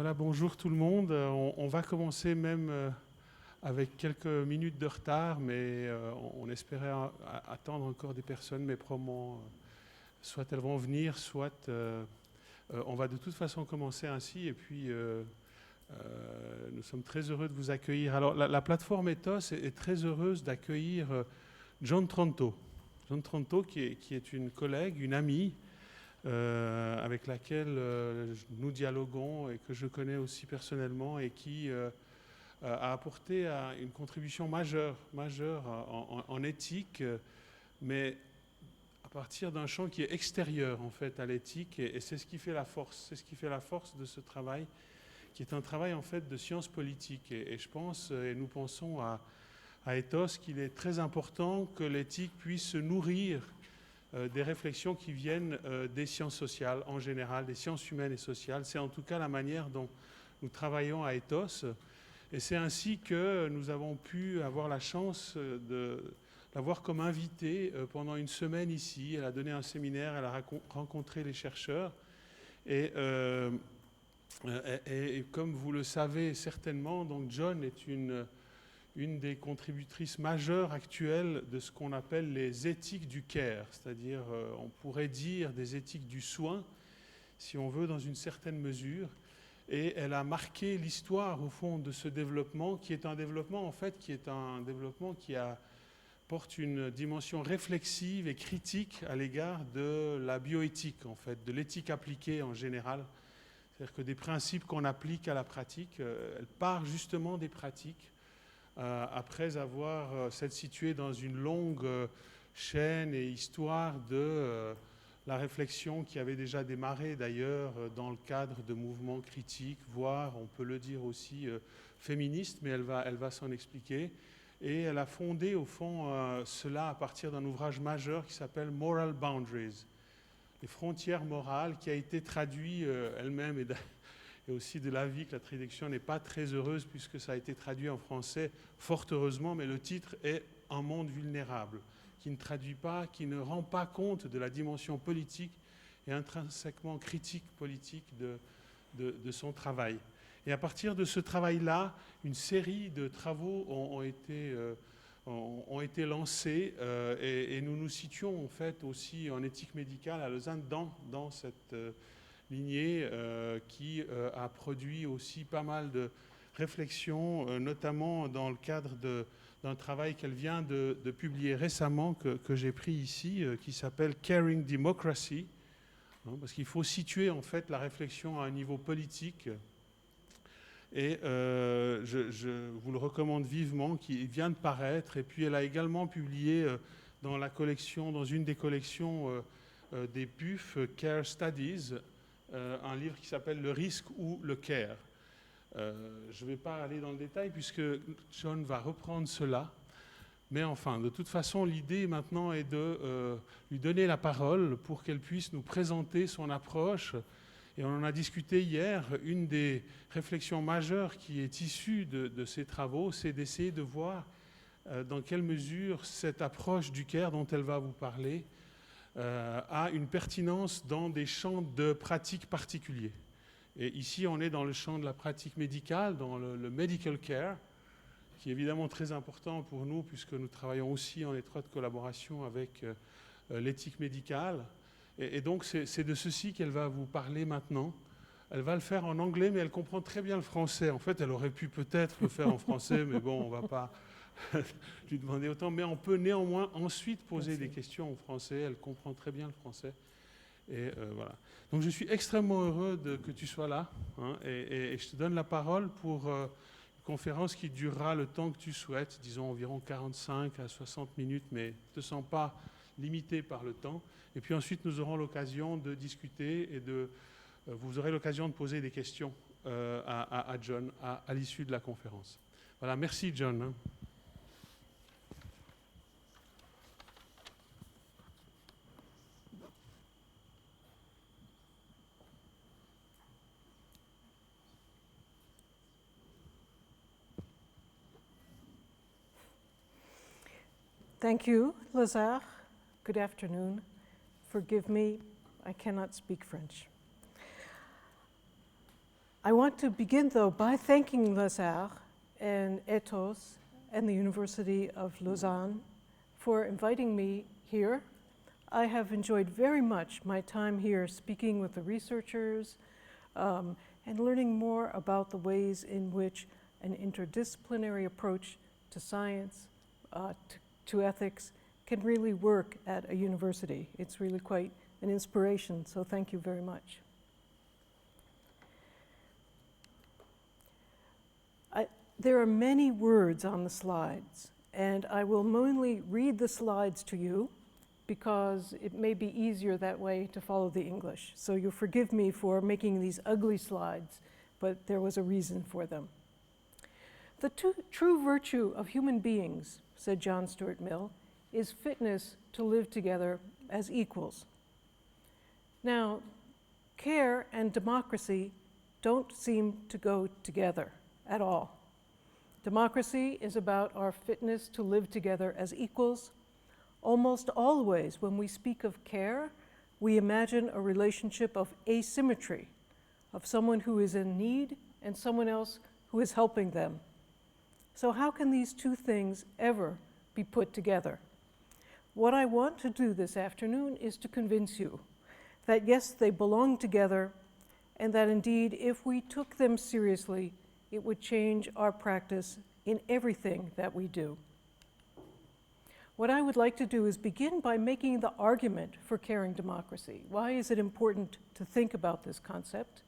Voilà, bonjour tout le monde. On va commencer même avec quelques minutes de retard, mais on espérait attendre encore des personnes, mais probablement soit elles vont venir, soit on va de toute façon commencer ainsi. Et puis, nous sommes très heureux de vous accueillir. Alors, la plateforme Ethos est très heureuse d'accueillir Joan Tronto. Joan Tronto, qui est une collègue, une amie, avec laquelle nous dialoguons et que je connais aussi personnellement et qui a apporté une contribution majeure en éthique, mais à partir d'un champ qui est extérieur en fait à l'éthique, et c'est ce qui fait la force. C'est ce qui fait la force de ce travail, qui est un travail en fait de sciences politiques. Et je pense, et nous pensons à Ethos, qu'il est très important que l'éthique puisse se nourrir des réflexions qui viennent des sciences sociales en général, des sciences humaines et sociales. C'est en tout cas la manière dont nous travaillons à Ethos. Et c'est ainsi que nous avons pu avoir la chance de l'avoir comme invitée pendant une semaine ici. Elle a donné un séminaire, elle a rencontré les chercheurs. Et comme vous le savez certainement, donc Joan est une des contributrices majeures actuelles de ce qu'on appelle les éthiques du care, c'est-à-dire, on pourrait dire des éthiques du soin, si on veut, dans une certaine mesure. Et elle a marqué l'histoire, au fond, de ce développement, qui est un développement, en fait, qui porte une dimension réflexive et critique à l'égard de la bioéthique, en fait, de l'éthique appliquée en général. C'est-à-dire que des principes qu'on applique à la pratique, elle part justement des pratiques, après avoir s'être situé dans une longue chaîne et histoire de la réflexion qui avait déjà démarré d'ailleurs dans le cadre de mouvements critiques, voire, on peut le dire aussi, féministes, mais elle va s'en expliquer. Et elle a fondé au fond cela à partir d'un ouvrage majeur qui s'appelle Moral Boundaries, les frontières morales, qui a été traduit elle-même et aussi de l'avis que la traduction n'est pas très heureuse puisque ça a été traduit en français, fort heureusement, mais le titre est « Un monde vulnérable », qui ne traduit pas, qui ne rend pas compte de la dimension politique et intrinsèquement critique politique de son travail. Et à partir de ce travail-là, une série de travaux ont été lancés et nous nous situons en fait aussi en éthique médicale à Lausanne dans cette lignée qui a produit aussi pas mal de réflexions, notamment dans le cadre d'un travail qu'elle vient de publier récemment, que j'ai pris ici, qui s'appelle « Caring Democracy », parce qu'il faut situer en fait la réflexion à un niveau politique. Et je vous le recommande vivement, qui vient de paraître. Et puis elle a également publié dans une des collections des PUF, Care Studies, un livre qui s'appelle « Le risque ou le care ». Je ne vais pas aller dans le détail puisque Joan va reprendre cela. Mais enfin, de toute façon, l'idée maintenant est de lui donner la parole pour qu'elle puisse nous présenter son approche. Et on en a discuté hier. Une des réflexions majeures qui est issue de ces travaux, c'est d'essayer de voir dans quelle mesure cette approche du care dont elle va vous parler a une pertinence dans des champs de pratique particuliers. Et ici, on est dans le champ de la pratique médicale, dans le medical care, qui est évidemment très important pour nous, puisque nous travaillons aussi en étroite collaboration avec l'éthique médicale. Et donc, c'est de ceci qu'elle va vous parler maintenant. Elle va le faire en anglais, mais elle comprend très bien le français. En fait, elle aurait pu peut-être le faire en français, mais bon, on ne va pas lui demander autant. Mais on peut néanmoins ensuite poser des questions en français. Elle comprend très bien le français. Et voilà. Donc, je suis extrêmement heureux que tu sois là. Et je te donne la parole pour une conférence qui durera le temps que tu souhaites, disons environ 45 à 60 minutes, mais ne te sens pas limité par le temps. Et puis ensuite, nous aurons l'occasion de discuter et vous aurez l'occasion de poser des questions à Joan à l'issue de la conférence. Voilà, merci Joan. Thank you, Lazare. Good afternoon. Forgive me, I cannot speak French. I want to begin, though, by thanking Lausanne and Ethos and the University of Lausanne for inviting me here. I have enjoyed very much my time here speaking with the researchers and learning more about the ways in which an interdisciplinary approach to science, to ethics, can really work at a university. It's really quite an inspiration, so thank you very much. There are many words on the slides, and I will mainly read the slides to you because it may be easier that way to follow the English. So you'll forgive me for making these ugly slides, but there was a reason for them. The true virtue of human beings, said John Stuart Mill, is fitness to live together as equals. Now, care and democracy don't seem to go together at all. Democracy is about our fitness to live together as equals. Almost always, when we speak of care, we imagine a relationship of asymmetry, of someone who is in need and someone else who is helping them. So how can these two things ever be put together? What I want to do this afternoon is to convince you that yes, they belong together, and that indeed, if we took them seriously, it would change our practice in everything that we do. What I would like to do is begin by making the argument for caring democracy. Why is it important to think about this concept?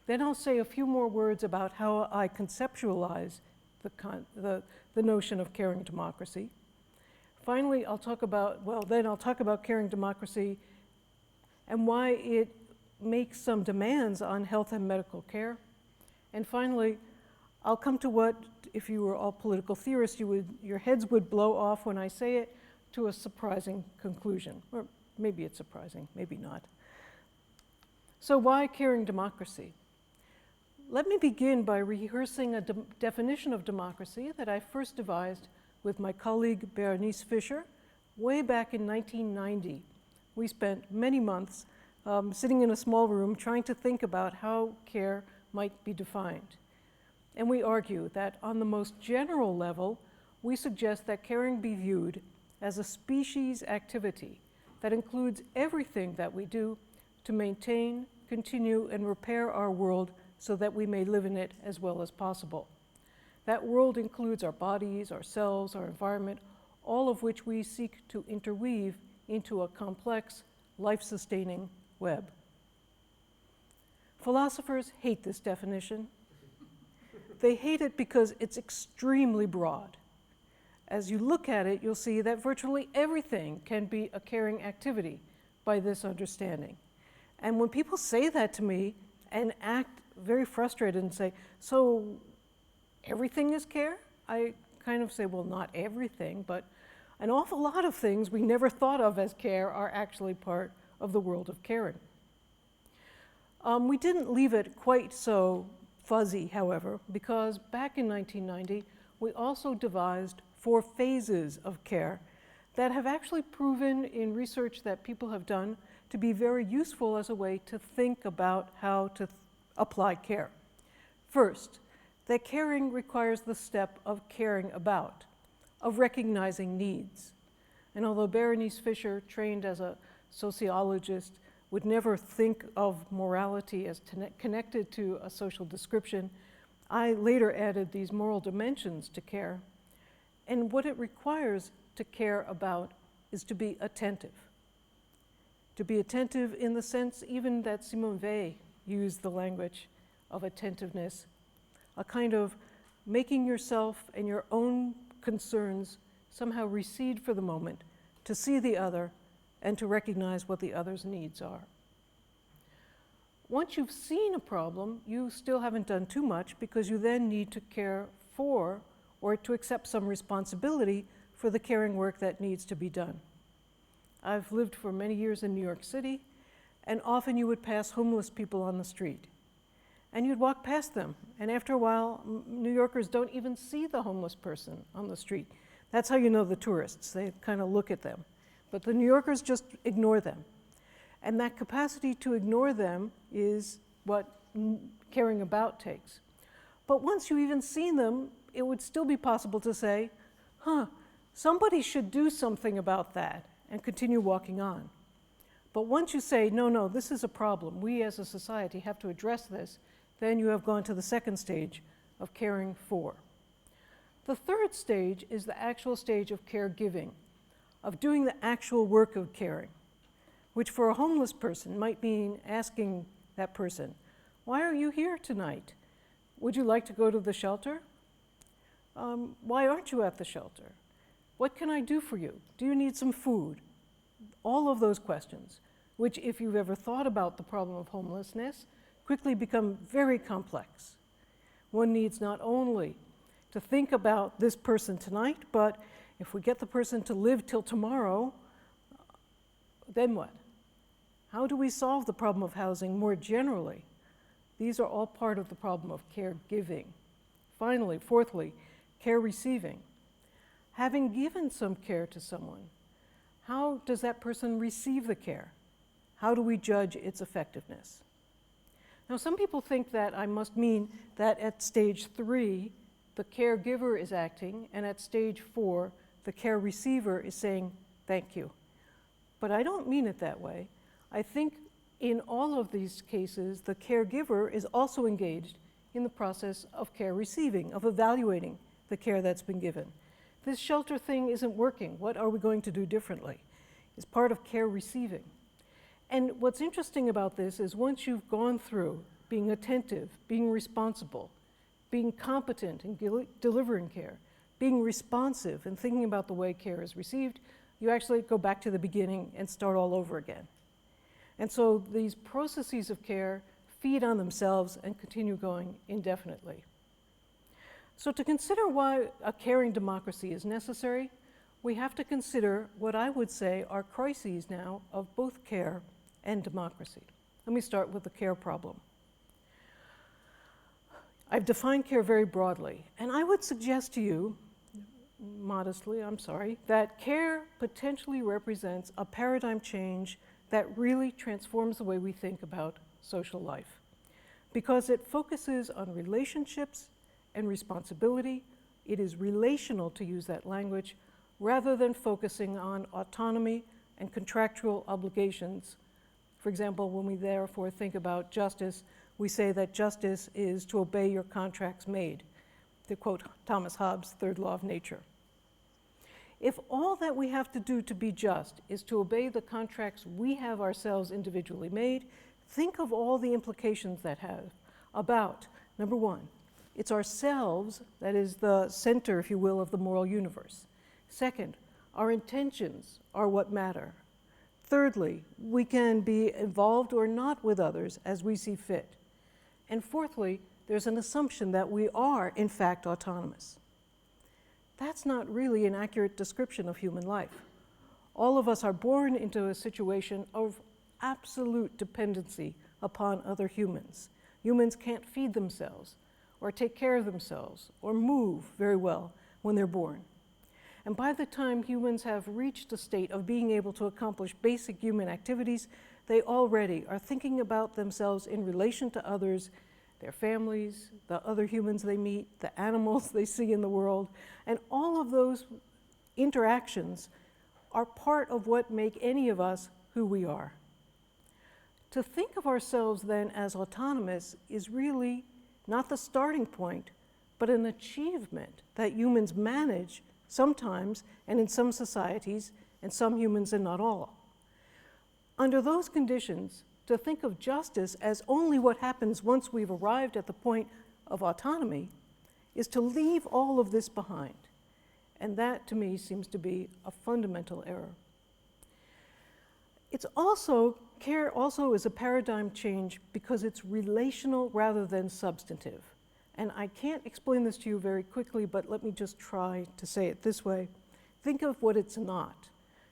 Then I'll say a few more words about how I conceptualize the notion of caring democracy. Finally, I'll talk about caring democracy and why it makes some demands on health and medical care. And finally, I'll come to what, if you were all political theorists, your heads would blow off when I say it, to a surprising conclusion. Or maybe it's surprising, maybe not. So why caring democracy? Let me begin by rehearsing a definition of democracy that I first devised with my colleague Berenice Fischer way back in 1990. We spent many months sitting in a small room trying to think about how care might be defined. And we argue that on the most general level, we suggest that caring be viewed as a species activity that includes everything that we do to maintain, continue, and repair our world so that we may live in it as well as possible. That world includes our bodies, our cells, our environment, all of which we seek to interweave into a complex, life-sustaining web. Philosophers hate this definition. They hate it because it's extremely broad. As you look at it, you'll see that virtually everything can be a caring activity by this understanding. And when people say that to me and act very frustrated and say, so everything is care? I kind of say, well, not everything, but an awful lot of things we never thought of as care are actually part of the world of caring. We didn't leave it quite so fuzzy, however, because back in 1990, we also devised 4 phases of care that have actually proven in research that people have done to be very useful as a way to think about how to apply care. First, that caring requires the step of caring about, of recognizing needs. And although Berenice Fischer, trained as a sociologist, would never think of morality as connected to a social description, I later added these moral dimensions to care. And what it requires to care about is to be attentive. To be attentive in the sense even that Simone Weil used the language of attentiveness, a kind of making yourself and your own concerns somehow recede for the moment to see the other and to recognize what the other's needs are. Once you've seen a problem, you still haven't done too much because you then need to care for or to accept some responsibility for the caring work that needs to be done. I've lived for many years in New York City, and often you would pass homeless people on the street. And you'd walk past them, and after a while, New Yorkers don't even see the homeless person on the street. That's how you know the tourists. They kind of look at them. But the New Yorkers just ignore them. And that capacity to ignore them is what caring about takes. But once you've even seen them, it would still be possible to say, somebody should do something about that, and continue walking on. But once you say, no, this is a problem, we as a society have to address this, then you have gone to the second stage of caring for. The third stage is the actual stage of caregiving, of doing the actual work of caring, which for a homeless person might mean asking that person, why are you here tonight? Would you like to go to the shelter? Why aren't you at the shelter? What can I do for you? Do you need some food? All of those questions, which if you've ever thought about the problem of homelessness, quickly become very complex. One needs not only to think about this person tonight, but if we get the person to live till tomorrow, then what? How do we solve the problem of housing more generally? These are all part of the problem of caregiving. Finally, fourthly, care receiving. Having given some care to someone, how does that person receive the care? How do we judge its effectiveness? Now, some people think that I must mean that at stage 3, the caregiver is acting, and at stage 4, the care receiver is saying, thank you. But I don't mean it that way. I think in all of these cases, the caregiver is also engaged in the process of care receiving, of evaluating the care that's been given. This shelter thing isn't working. What are we going to do differently? It's part of care receiving. And what's interesting about this is once you've gone through being attentive, being responsible, being competent in delivering care, being responsive and thinking about the way care is received, you actually go back to the beginning and start all over again. And so these processes of care feed on themselves and continue going indefinitely. So to consider why a caring democracy is necessary, we have to consider what I would say are crises now of both care and democracy. Let me start with the care problem. I've defined care very broadly, and I would suggest to you, modestly, that care potentially represents a paradigm change that really transforms the way we think about social life, because it focuses on relationships and responsibility. It is relational, to use that language, rather than focusing on autonomy and contractual obligations. For example, when we therefore think about justice, we say that justice is to obey your contracts made, to quote Thomas Hobbes' third law of nature. If all that we have to do to be just is to obey the contracts we have ourselves individually made, think of all the implications that have about, number one, it's ourselves that is the center, if you will, of the moral universe. Second, our intentions are what matter. Thirdly, we can be involved or not with others as we see fit. And fourthly, there's an assumption that we are, in fact, autonomous. That's not really an accurate description of human life. All of us are born into a situation of absolute dependency upon other humans. Humans can't feed themselves or take care of themselves or move very well when they're born. And by the time humans have reached a state of being able to accomplish basic human activities, they already are thinking about themselves in relation to others, their families, the other humans they meet, the animals they see in the world, and all of those interactions are part of what make any of us who we are. To think of ourselves then as autonomous is really not the starting point, but an achievement that humans manage sometimes and in some societies, and some humans and not all. Under those conditions, to think of justice as only what happens once we've arrived at the point of autonomy is to leave all of this behind. And that, to me, seems to be a fundamental error. Care also is a paradigm change because it's relational rather than substantive. And I can't explain this to you very quickly, but let me just try to say it this way. Think of what it's not.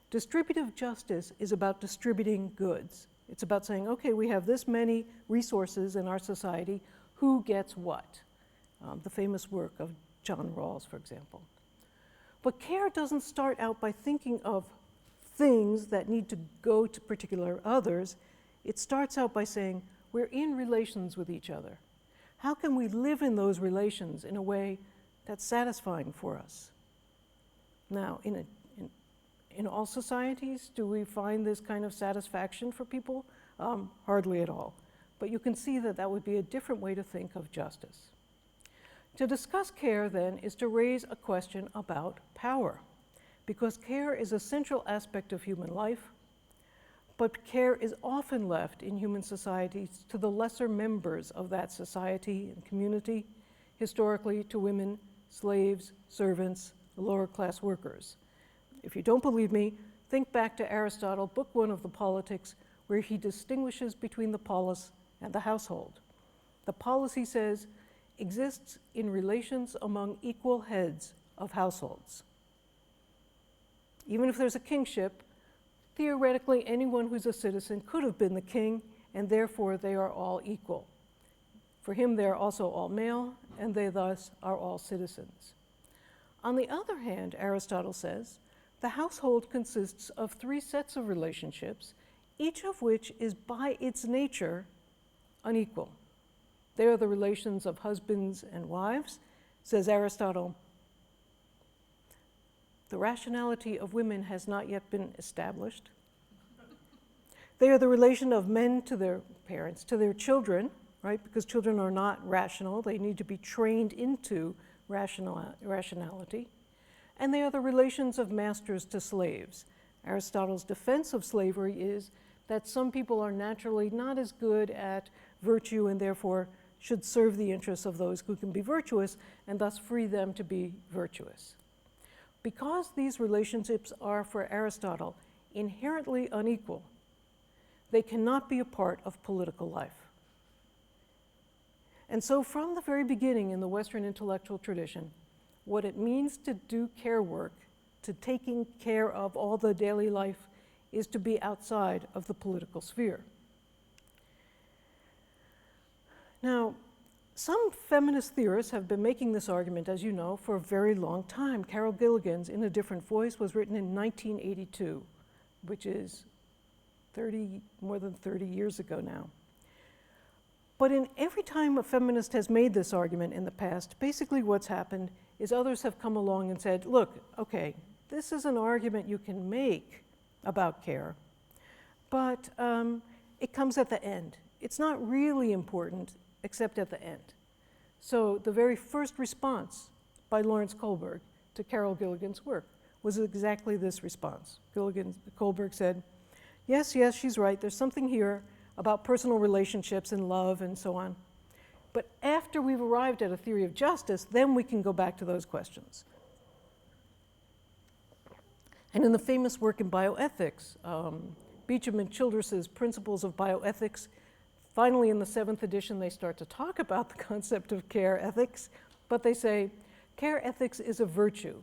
Distributive justice is about distributing goods. It's about saying, okay, we have this many resources in our society, who gets what? The famous work of John Rawls, for example. But care doesn't start out by thinking of things that need to go to particular others. It starts out by saying, we're in relations with each other. How can we live in those relations in a way that's satisfying for us? Now, in all societies, do we find this kind of satisfaction for people? Hardly at all. But you can see that that would be a different way to think of justice. To discuss care, then, is to raise a question about power, because care is a central aspect of human life, but care is often left in human societies to the lesser members of that society and community, historically to women, slaves, servants, lower-class workers. If you don't believe me, think back to Aristotle, Book 1 of the Politics, where he distinguishes between the polis and the household. The polis, he says, exists in relations among equal heads of households. Even if there's a kingship, theoretically anyone who's a citizen could have been the king, and therefore they are all equal. For him, they are also all male, and they thus are all citizens. On the other hand, Aristotle says, the household consists of 3 sets of relationships, each of which is by its nature unequal. They are the relations of husbands and wives. Says Aristotle, the rationality of women has not yet been established. They are the relation of men to their parents, to their children, right? Because children are not rational. They need to be trained into rationality. And they are the relations of masters to slaves. Aristotle's defense of slavery is that some people are naturally not as good at virtue and therefore should serve the interests of those who can be virtuous and thus free them to be virtuous. Because these relationships are, for Aristotle, inherently unequal, they cannot be a part of political life. And so from the very beginning in the Western intellectual tradition, what it means to do care work, to taking care of all the daily life, is to be outside of the political sphere. Now, some feminist theorists have been making this argument, as you know, for a very long time. Carol Gilligan's In a Different Voice was written in 1982, which is more than 30 years ago now. But in every time a feminist has made this argument in the past, basically what's happened is others have come along and said, look, okay, this is an argument you can make about care, but it comes at the end. It's not really important except at the end. So the very first response by Lawrence Kohlberg to Carol Gilligan's work was exactly this response. Kohlberg said, yes, she's right, there's something here about personal relationships and love and so on. But after we've arrived at a theory of justice, then we can go back to those questions. And in the famous work in bioethics, Beecham and Childress's Principles of Bioethics, finally in the 7th edition, they start to talk about the concept of care ethics, but they say, care ethics is a virtue.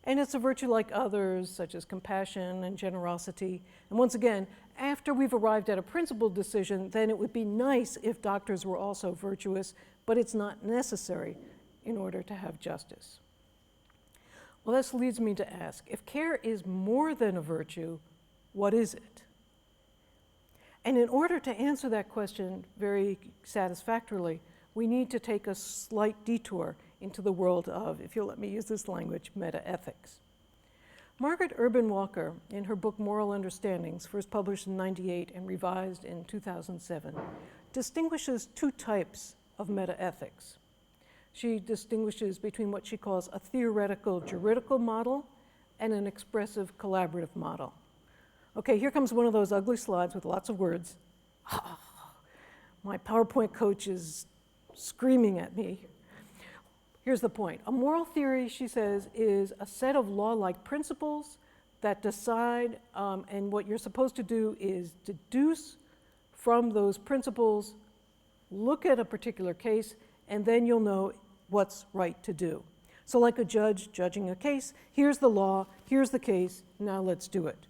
And it's a virtue like others, such as compassion and generosity. And once again, after we've arrived at a principled decision, then it would be nice if doctors were also virtuous, but it's not necessary in order to have justice. Well, this leads me to ask, if care is more than a virtue, what is it? And in order to answer that question very satisfactorily, we need to take a slight detour into the world of, if you'll let me use this language, metaethics. Margaret Urban Walker, in her book Moral Understandings, first published in 1998 and revised in 2007, distinguishes 2 types of metaethics. She distinguishes between what she calls a theoretical juridical model and an expressive collaborative model. Okay, here comes one of those ugly slides with lots of words. My PowerPoint coach is screaming at me. Here's the point. A moral theory, she says, is a set of law-like principles that decide, and what you're supposed to do is deduce from those principles, look at a particular case, and then you'll know what's right to do. So like a judge judging a case, here's the law, here's the case, now let's do it.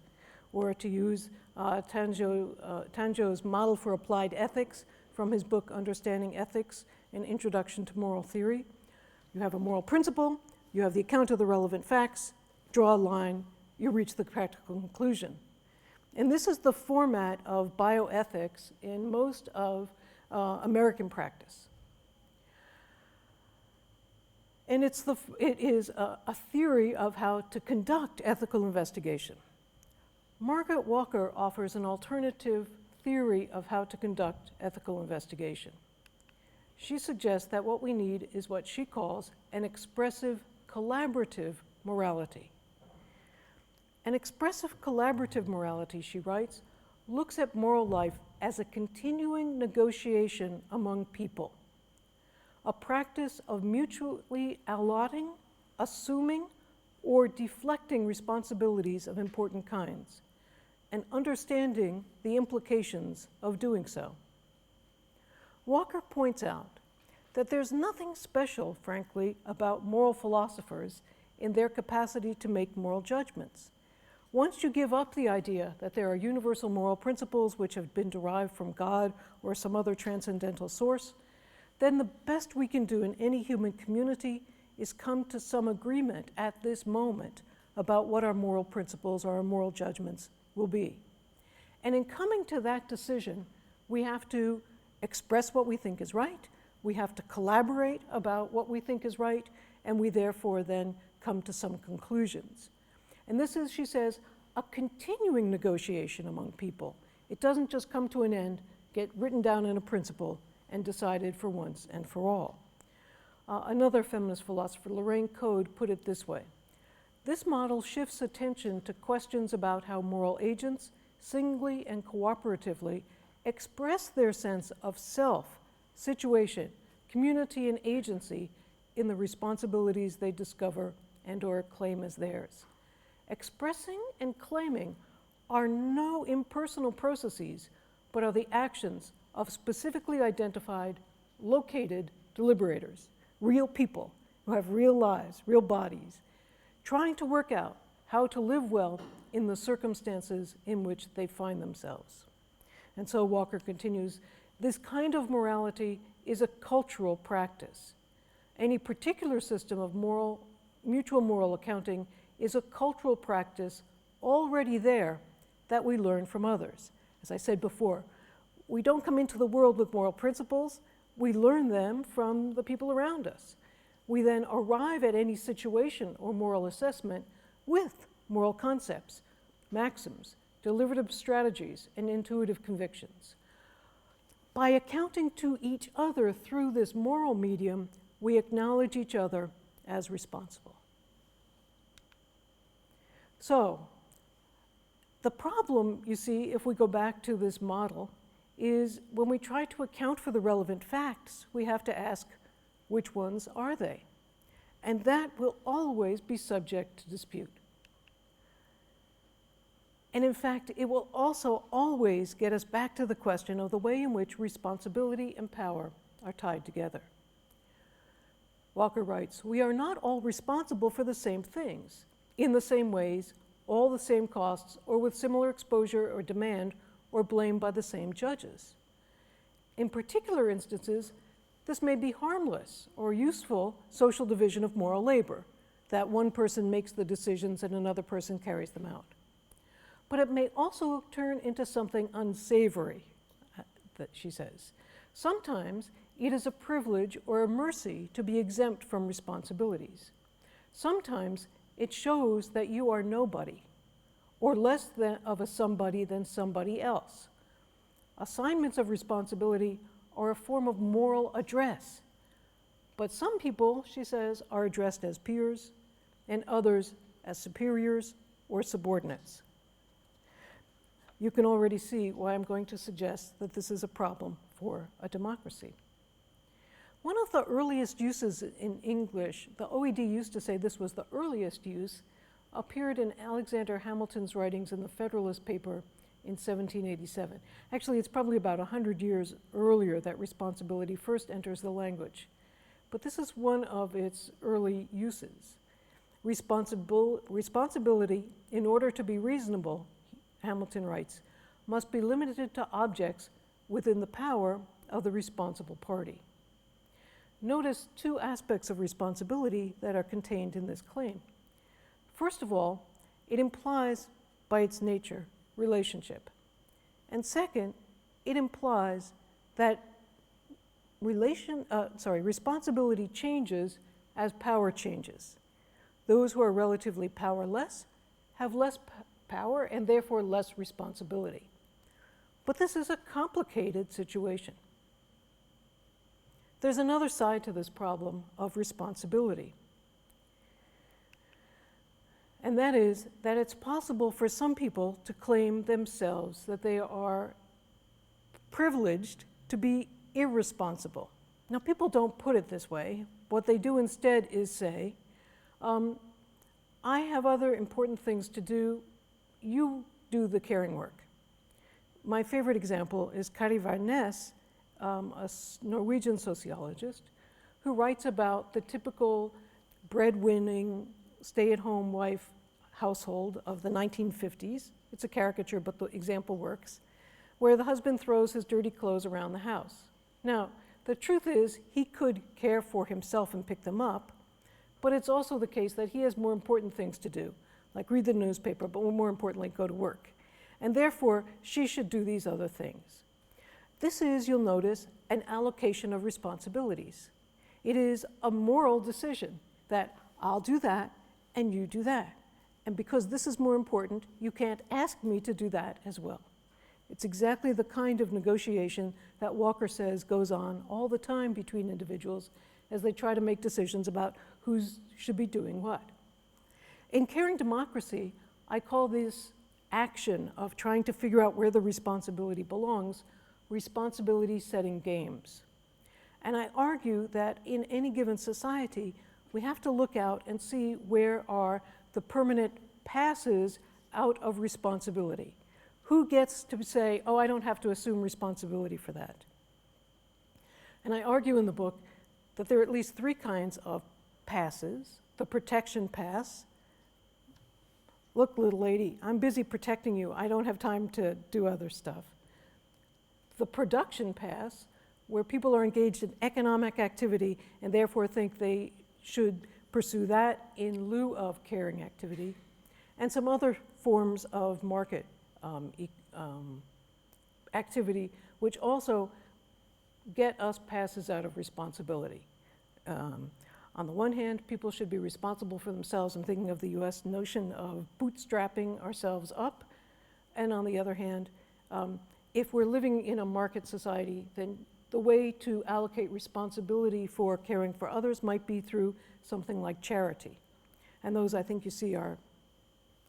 Or to use Tanjo's model for applied ethics from his book Understanding Ethics, An Introduction to Moral Theory. You have a moral principle, you have the account of the relevant facts, draw a line, you reach the practical conclusion. And this is the format of bioethics in most of American practice. And it is a theory of how to conduct ethical investigation. Margaret Walker offers an alternative theory of how to conduct ethical investigation. She suggests that what we need is what she calls an expressive collaborative morality. An expressive collaborative morality, she writes, looks at moral life as a continuing negotiation among people, a practice of mutually allotting, assuming, or deflecting responsibilities of important kinds, and understanding the implications of doing so. Walker points out that there's nothing special, frankly, about moral philosophers in their capacity to make moral judgments. Once you give up the idea that there are universal moral principles which have been derived from God or some other transcendental source, then the best we can do in any human community is come to some agreement at this moment about what our moral principles or our moral judgments will be. And in coming to that decision, we have to express what we think is right, we have to collaborate about what we think is right, and we therefore then come to some conclusions. And this is, she says, a continuing negotiation among people. It doesn't just come to an end, get written down in a principle, and decided for once and for all. Another feminist philosopher, Lorraine Code, put it this way: this model shifts attention to questions about how moral agents, singly and cooperatively, express their sense of self, situation, community, and agency in the responsibilities they discover and or claim as theirs. Expressing and claiming are no impersonal processes, but are the actions of specifically identified, located deliberators, real people who have real lives, real bodies, trying to work out how to live well in the circumstances in which they find themselves. And so Walker continues, this kind of morality is a cultural practice. Any particular system of mutual moral accounting is a cultural practice already there that we learn from others. As I said before, we don't come into the world with moral principles, we learn them from the people around us. We then arrive at any situation or moral assessment with moral concepts, maxims, deliberative strategies, and intuitive convictions. By accounting to each other through this moral medium, we acknowledge each other as responsible. So, the problem, you see, if we go back to this model, is when we try to account for the relevant facts, we have to ask, which ones are they? And that will always be subject to dispute. And in fact, it will also always get us back to the question of the way in which responsibility and power are tied together. Walker writes, we are not all responsible for the same things, in the same ways, all the same costs, or with similar exposure or demand, or blamed by the same judges. In particular instances, this may be harmless or useful social division of moral labor, that one person makes the decisions and another person carries them out. But it may also turn into something unsavory, that she says. Sometimes it is a privilege or a mercy to be exempt from responsibilities. Sometimes it shows that you are nobody, or less of a somebody than somebody else. Assignments of responsibility are a form of moral address. But some people, she says, are addressed as peers, and others as superiors or subordinates. You can already see why I'm going to suggest that this is a problem for a democracy. One of the earliest uses in English, the OED used to say this was the earliest use, appeared in Alexander Hamilton's writings in the Federalist paper in 1787. Actually, it's probably about 100 years earlier that responsibility first enters the language. But this is one of its early uses. Responsibility, in order to be reasonable, Hamilton writes, must be limited to objects within the power of the responsible party. Notice two aspects of responsibility that are contained in this claim. First of all, it implies, by its nature, relationship. And second, it implies that responsibility changes as power changes. Those who are relatively powerless have less power and therefore less responsibility. But this is a complicated situation. There's another side to this problem of responsibility. And that is that it's possible for some people to claim themselves that they are privileged to be irresponsible. Now, people don't put it this way. What they do instead is say, I have other important things to do. You do the caring work. My favorite example is Kari Varnes, a Norwegian sociologist, who writes about the typical breadwinning, stay-at-home wife household of the 1950s. It's a caricature, but the example works, where the husband throws his dirty clothes around the house. Now, the truth is, he could care for himself and pick them up, but it's also the case that he has more important things to do, like read the newspaper, but more importantly, go to work. And therefore, she should do these other things. This is, you'll notice, an allocation of responsibilities. It is a moral decision that I'll do that and you do that. And because this is more important, you can't ask me to do that as well. It's exactly the kind of negotiation that Walker says goes on all the time between individuals as they try to make decisions about who should be doing what. In Caring Democracy, I call this action of trying to figure out where the responsibility belongs, responsibility setting games. And I argue that in any given society, we have to look out and see where are the permanent passes out of responsibility. Who gets to say, oh, I don't have to assume responsibility for that? And I argue in the book that there are at least three kinds of passes. The protection pass. Look, little lady, I'm busy protecting you. I don't have time to do other stuff. The production pass, where people are engaged in economic activity and therefore think they should pursue that in lieu of caring activity, and some other forms of market activity, which also get us passes out of responsibility. On the one hand, people should be responsible for themselves. I'm thinking of the US notion of bootstrapping ourselves up. And on the other hand, if we're living in a market society, then the way to allocate responsibility for caring for others might be through something like charity. And those, I think you see, are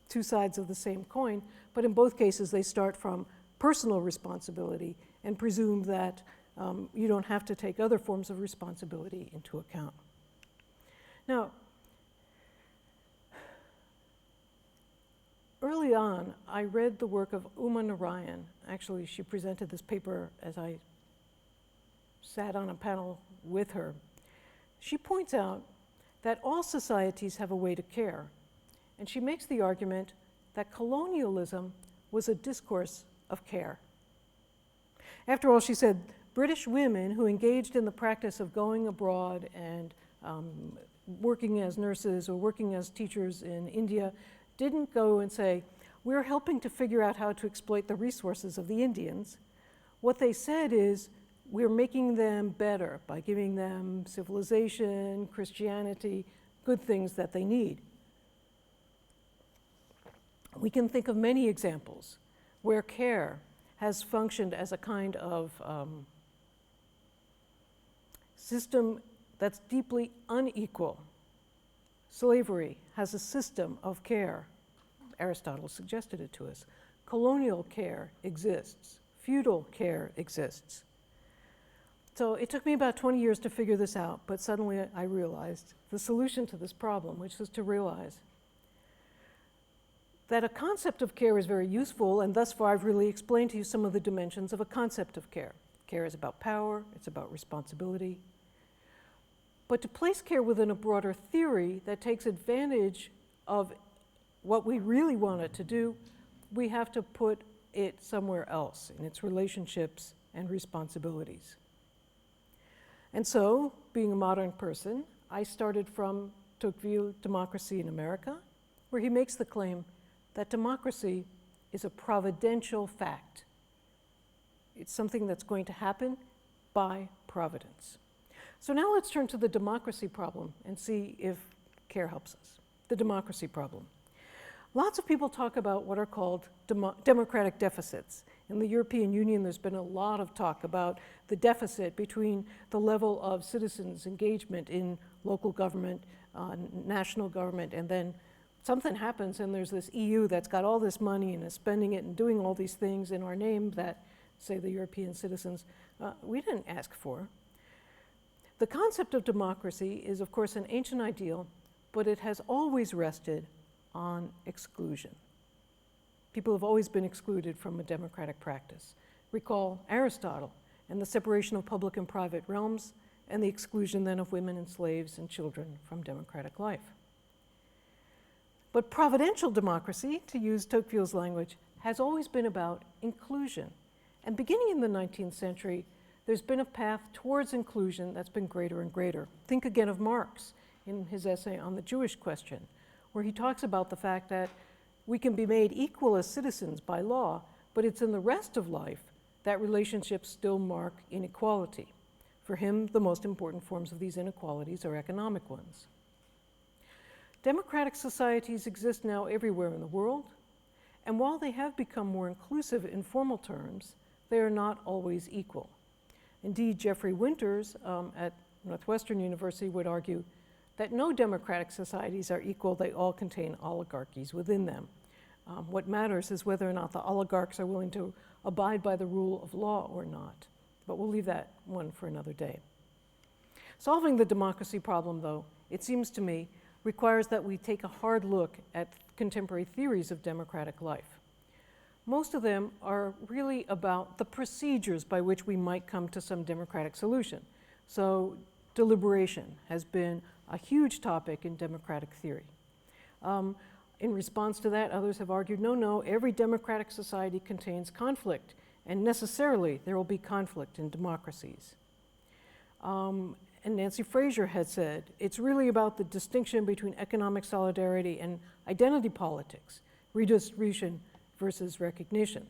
two sides of the same coin, but in both cases they start from personal responsibility and presume that you don't have to take other forms of responsibility into account. Now, early on, I read the work of Uma Narayan. Actually, she presented this paper as I sat on a panel with her. She points out that all societies have a way to care. And she makes the argument that colonialism was a discourse of care. After all, she said, British women who engaged in the practice of going abroad and working as nurses or working as teachers in India didn't go and say, we're helping to figure out how to exploit the resources of the Indians. What they said is, we're making them better by giving them civilization, Christianity, good things that they need. We can think of many examples where care has functioned as a kind of system that's deeply unequal. Slavery has a system of care. Aristotle suggested it to us. Colonial care exists. Feudal care exists. So it took me about 20 years to figure this out, but suddenly I realized the solution to this problem, which was to realize that a concept of care is very useful, and thus far I've really explained to you some of the dimensions of a concept of care. Care is about power, it's about responsibility. But to place care within a broader theory that takes advantage of what we really want it to do, we have to put it somewhere else in its relationships and responsibilities. And so, being a modern person, I started from Tocqueville, Democracy in America, where he makes the claim that democracy is a providential fact. It's something that's going to happen by providence. So now let's turn to the democracy problem and see if care helps us. The democracy problem. Lots of people talk about what are called democratic deficits. In the European Union, there's been a lot of talk about the deficit between the level of citizens' engagement in local government, national government, and then something happens and there's this EU that's got all this money and is spending it and doing all these things in our name that, say, the European citizens, we didn't ask for. The concept of democracy is, of course, an ancient ideal, but it has always rested on exclusion. People have always been excluded from a democratic practice. Recall Aristotle and the separation of public and private realms and the exclusion then of women and slaves and children from democratic life. But providential democracy, to use Tocqueville's language, has always been about inclusion. And beginning in the 19th century, there's been a path towards inclusion that's been greater and greater. Think again of Marx in his essay on the Jewish question, where he talks about the fact that we can be made equal as citizens by law, but it's in the rest of life that relationships still mark inequality. For him, the most important forms of these inequalities are economic ones. Democratic societies exist now everywhere in the world, and while they have become more inclusive in formal terms, they are not always equal. Indeed, Jeffrey Winters at Northwestern University would argue that no democratic societies are equal, they all contain oligarchies within them. What matters is whether or not the oligarchs are willing to abide by the rule of law or not. But we'll leave that one for another day. Solving the democracy problem, though, it seems to me, requires that we take a hard look at contemporary theories of democratic life. Most of them are really about the procedures by which we might come to some democratic solution. So deliberation has been a huge topic in democratic theory. In response to that, others have argued, no, every democratic society contains conflict, and necessarily there will be conflict in democracies. And Nancy Fraser had said, it's really about the distinction between economic solidarity and identity politics, redistribution versus recognition.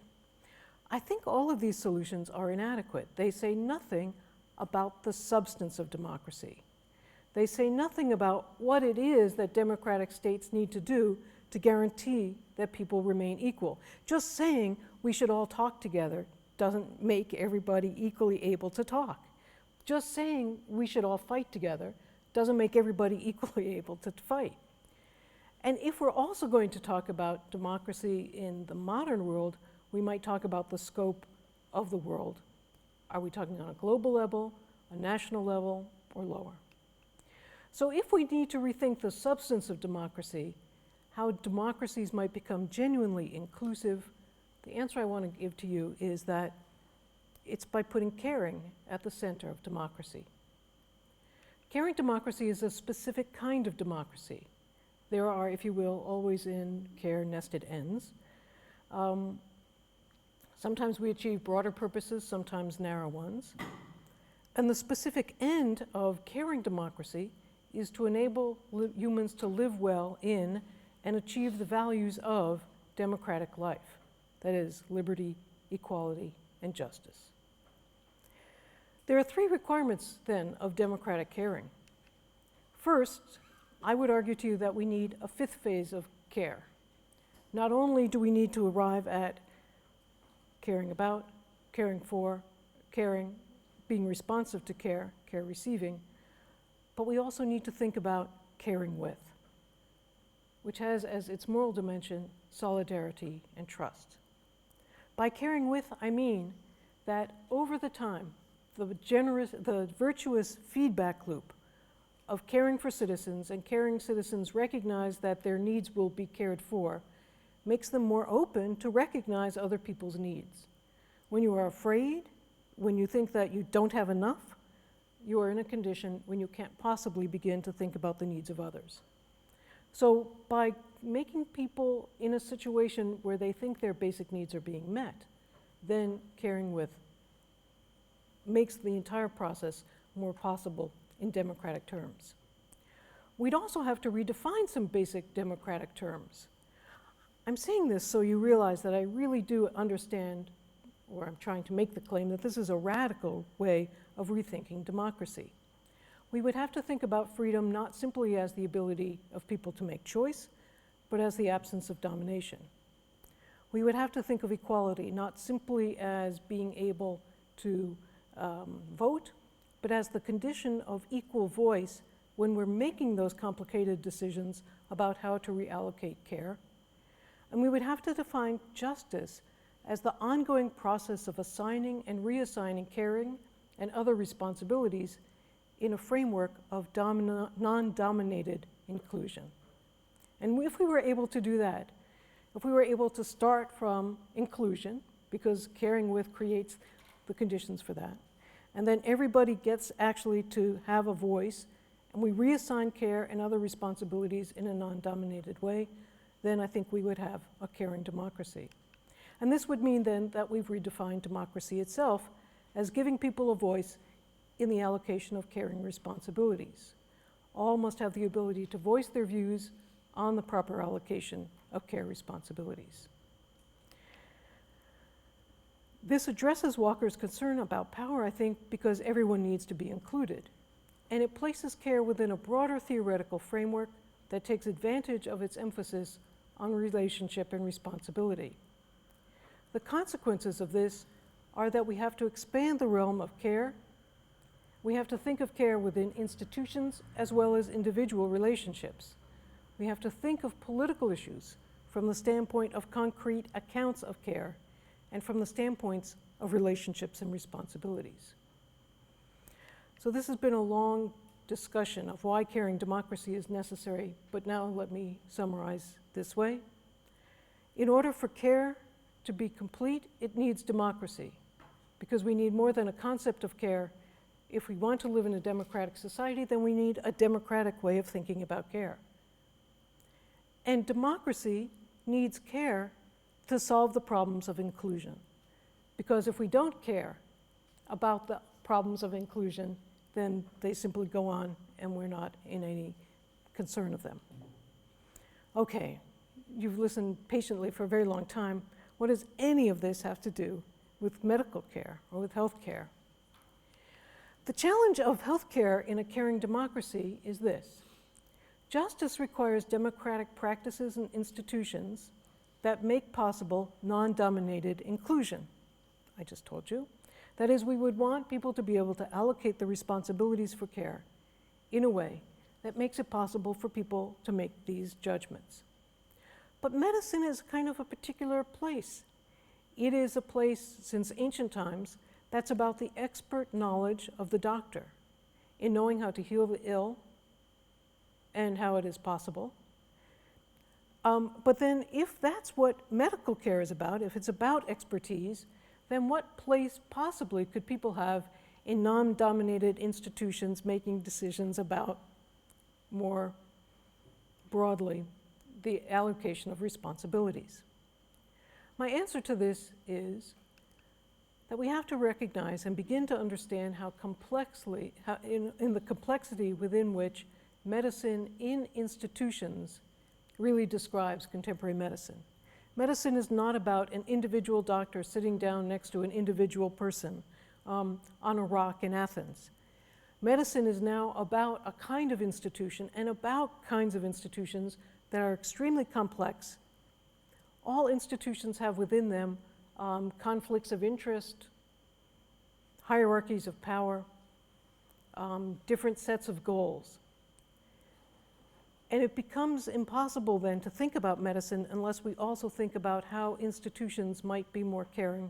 I think all of these solutions are inadequate. They say nothing about the substance of democracy. They say nothing about what it is that democratic states need to do to guarantee that people remain equal. Just saying we should all talk together doesn't make everybody equally able to talk. Just saying we should all fight together doesn't make everybody equally able to fight. And if we're also going to talk about democracy in the modern world, we might talk about the scope of the world. Are we talking on a global level, a national level, or lower? So if we need to rethink the substance of democracy, how democracies might become genuinely inclusive, the answer I want to give to you is that it's by putting caring at the center of democracy. Caring democracy is a specific kind of democracy. There are, if you will, always in care nested ends. Sometimes we achieve broader purposes, sometimes narrow ones. And the specific end of caring democracy is to enable humans to live well in and achieve the values of democratic life. That is, liberty, equality, and justice. There are three requirements, then, of democratic caring. First, I would argue to you that we need a fifth phase of care. Not only do we need to arrive at caring about, caring for, caring, being responsive to care, care receiving, but we also need to think about caring with, which has as its moral dimension solidarity and trust. By caring with, I mean that over the time, the virtuous feedback loop of caring for citizens and caring citizens recognize that their needs will be cared for makes them more open to recognize other people's needs. When you are afraid, when you think that you don't have enough, you are in a condition when you can't possibly begin to think about the needs of others. So by making people in a situation where they think their basic needs are being met, then caring with makes the entire process more possible in democratic terms. We'd also have to redefine some basic democratic terms. I'm saying this so you realize that I really do understand or I'm trying to make the claim that this is a radical way of rethinking democracy. We would have to think about freedom not simply as the ability of people to make choice, but as the absence of domination. We would have to think of equality not simply as being able to vote, but as the condition of equal voice when we're making those complicated decisions about how to reallocate care. And we would have to define justice as the ongoing process of assigning and reassigning caring and other responsibilities in a framework of non-dominated inclusion. And if we were able to do that, if we were able to start from inclusion, because caring with creates the conditions for that, and then everybody gets actually to have a voice, and we reassign care and other responsibilities in a non-dominated way, then I think we would have a caring democracy. And this would mean then that we've redefined democracy itself as giving people a voice in the allocation of caring responsibilities. All must have the ability to voice their views on the proper allocation of care responsibilities. This addresses Walker's concern about power, I think, because everyone needs to be included. And it places care within a broader theoretical framework that takes advantage of its emphasis on relationship and responsibility. The consequences of this are that we have to expand the realm of care. We have to think of care within institutions as well as individual relationships. We have to think of political issues from the standpoint of concrete accounts of care and from the standpoints of relationships and responsibilities. So this has been a long discussion of why caring democracy is necessary, but now let me summarize this way. In order for care to be complete, it needs democracy, because we need more than a concept of care. If we want to live in a democratic society, then we need a democratic way of thinking about care. And democracy needs care to solve the problems of inclusion. Because if we don't care about the problems of inclusion, then they simply go on and we're not in any concern of them. Okay, you've listened patiently for a very long time. What does any of this have to do with medical care or with health care? The challenge of health care in a caring democracy is this. Justice requires democratic practices and institutions that make possible non-dominated inclusion. I just told you. That is, we would want people to be able to allocate the responsibilities for care in a way that makes it possible for people to make these judgments. But medicine is kind of a particular place. It is a place, since ancient times, that's about the expert knowledge of the doctor in knowing how to heal the ill and how it is possible. But then if that's what medical care is about, if it's about expertise, then what place possibly could people have in non-dominated institutions making decisions about, more broadly, the allocation of responsibilities? My answer to this is that we have to recognize and begin to understand how complexly, in the complexity within which medicine in institutions really describes contemporary medicine. Medicine is not about an individual doctor sitting down next to an individual person on a rock in Athens. Medicine is now about a kind of institution and about kinds of institutions that are extremely complex. All institutions have within them conflicts of interest, hierarchies of power, different sets of goals. And it becomes impossible then to think about medicine unless we also think about how institutions might be more caring.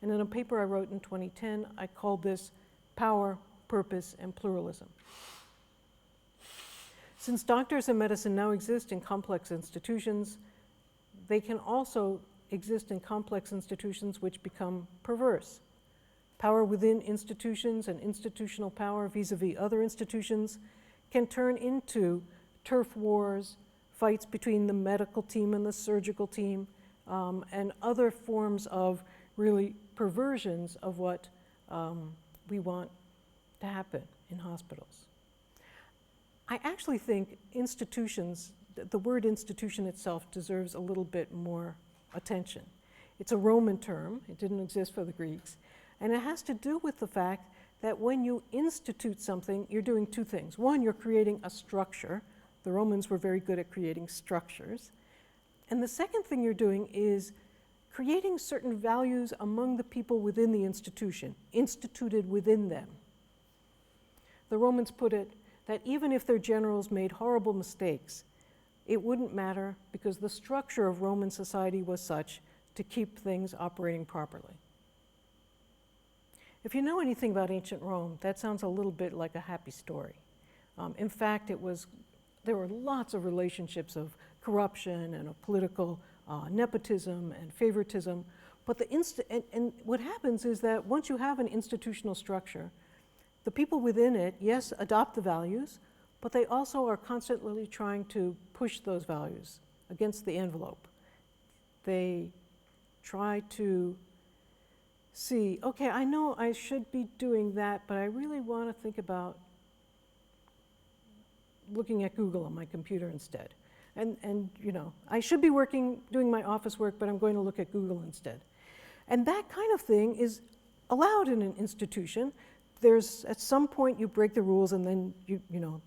And in a paper I wrote in 2010, I called this Power, Purpose, and Pluralism. Since doctors and medicine now exist in complex institutions, they can also exist in complex institutions which become perverse. Power within institutions and institutional power vis-a-vis other institutions can turn into turf wars, fights between the medical team and the surgical team, and other forms of really perversions of what we want to happen in hospitals. I actually think institutions, the word institution itself deserves a little bit more attention. It's a Roman term. It didn't exist for the Greeks. And it has to do with the fact that when you institute something, you're doing two things. One, you're creating a structure. The Romans were very good at creating structures. And the second thing you're doing is creating certain values among the people within the institution, instituted within them. The Romans put it that even if their generals made horrible mistakes, it wouldn't matter because the structure of Roman society was such to keep things operating properly. If you know anything about ancient Rome, that sounds a little bit like a happy story. In fact, there were lots of relationships of corruption and of political nepotism and favoritism. But and what happens is that once you have an institutional structure, the people within it, yes, adopt the values, but they also are constantly trying to push those values against the envelope. They try to see, okay, I know I should be doing that, but I really want to think about looking at Google on my computer instead. And you know, I should be doing my office work, but I'm going to look at Google instead. And that kind of thing is allowed in an institution. There's, at some point you break the rules and then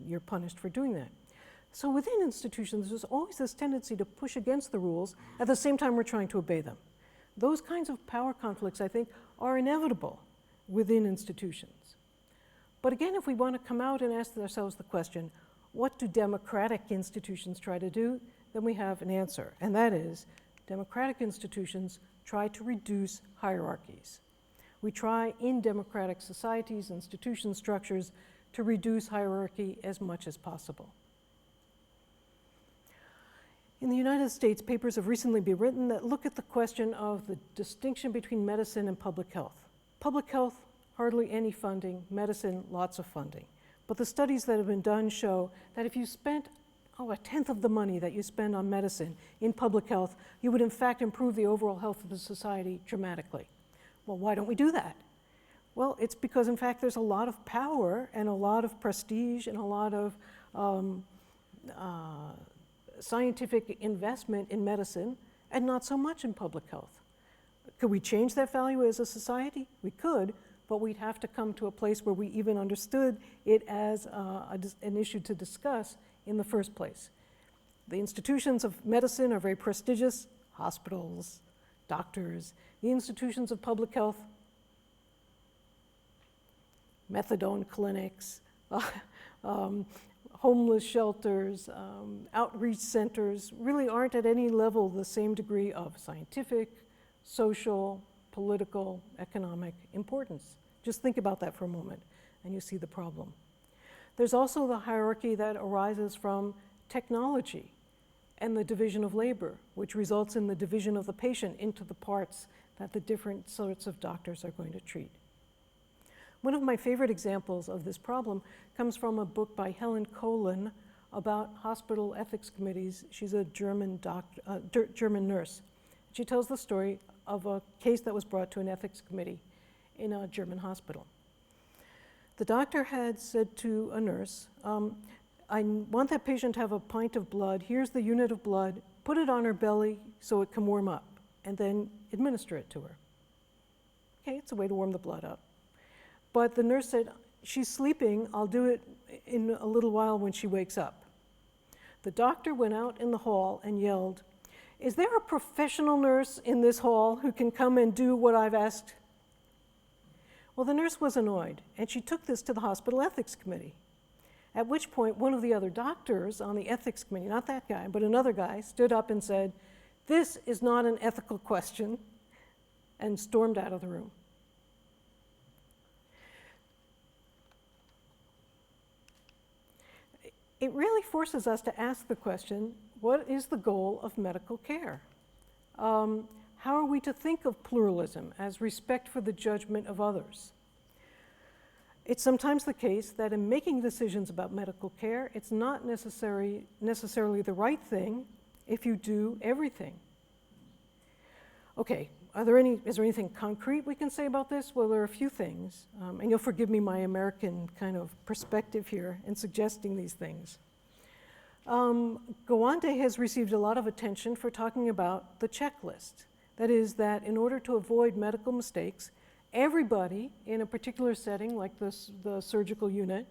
you're punished for doing that. So within institutions, there's always this tendency to push against the rules at the same time we're trying to obey them. Those kinds of power conflicts, I think, are inevitable within institutions. But again, if we want to come out and ask ourselves the question, what do democratic institutions try to do? Then we have an answer, and that is democratic institutions try to reduce hierarchies. We try in democratic societies, institution structures, to reduce hierarchy as much as possible. In the United States, papers have recently been written that look at the question of the distinction between medicine and public health. Public health, hardly any funding. Medicine, lots of funding. But the studies that have been done show that if you spent a tenth of the money that you spend on medicine in public health, you would in fact improve the overall health of the society dramatically. Well, why don't we do that? Well, it's because in fact there's a lot of power and a lot of prestige and a lot of scientific investment in medicine and not so much in public health. Could we change that value as a society? We could, but we'd have to come to a place where we even understood it as an issue to discuss in the first place. The institutions of medicine are very prestigious, hospitals, doctors. The institutions of public health, methadone clinics, homeless shelters, outreach centers, really aren't at any level the same degree of scientific, social, political, economic importance. Just think about that for a moment and you see the problem. There's also the hierarchy that arises from technology and the division of labor, which results in the division of the patient into the parts that the different sorts of doctors are going to treat. One of my favorite examples of this problem comes from a book by Helen Kohlen about hospital ethics committees. She's a German nurse. She tells the story of a case that was brought to an ethics committee in a German hospital. The doctor had said to a nurse, I want that patient to have a pint of blood. Here's the unit of blood. Put it on her belly so it can warm up, and then administer it to her. Okay, it's a way to warm the blood up. But the nurse said, she's sleeping. I'll do it in a little while when she wakes up. The doctor went out in the hall and yelled, is there a professional nurse in this hall who can come and do what I've asked? Well, the nurse was annoyed, and she took this to the hospital ethics committee. At which point, one of the other doctors on the ethics committee, not that guy, but another guy, stood up and said, this is not an ethical question, and stormed out of the room. It really forces us to ask the question, what is the goal of medical care? How are we to think of pluralism as respect for the judgment of others? It's sometimes the case that in making decisions about medical care, it's not necessarily the right thing if you do everything. Okay, is there anything concrete we can say about this? Well, there are a few things, and you'll forgive me my American kind of perspective here in suggesting these things. Gawande has received a lot of attention for talking about the checklist. That is that in order to avoid medical mistakes, everybody in a particular setting, like the surgical unit,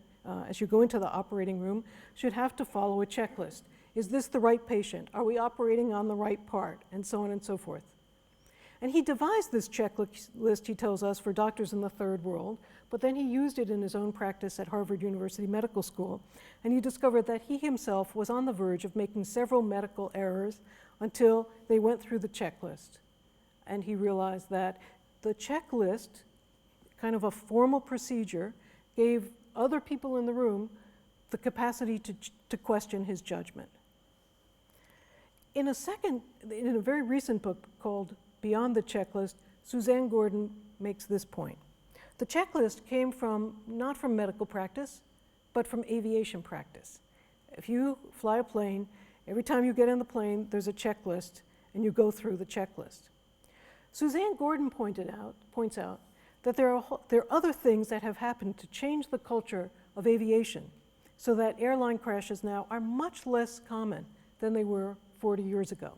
as you go into the operating room, should have to follow a checklist. Is this the right patient? Are we operating on the right part? And so on and so forth. And he devised this checklist, he tells us, for doctors in the third world, but then he used it in his own practice at Harvard University Medical School, and he discovered that he himself was on the verge of making several medical errors until they went through the checklist. And he realized that the checklist, kind of a formal procedure, gave other people in the room the capacity to question his judgment. In a very recent book called Beyond the Checklist, Suzanne Gordon makes this point. The checklist came not from medical practice, but from aviation practice. If you fly a plane, every time you get in the plane, there's a checklist, and you go through the checklist. Suzanne Gordon points out that there are other things that have happened to change the culture of aviation so that airline crashes now are much less common than they were 40 years ago.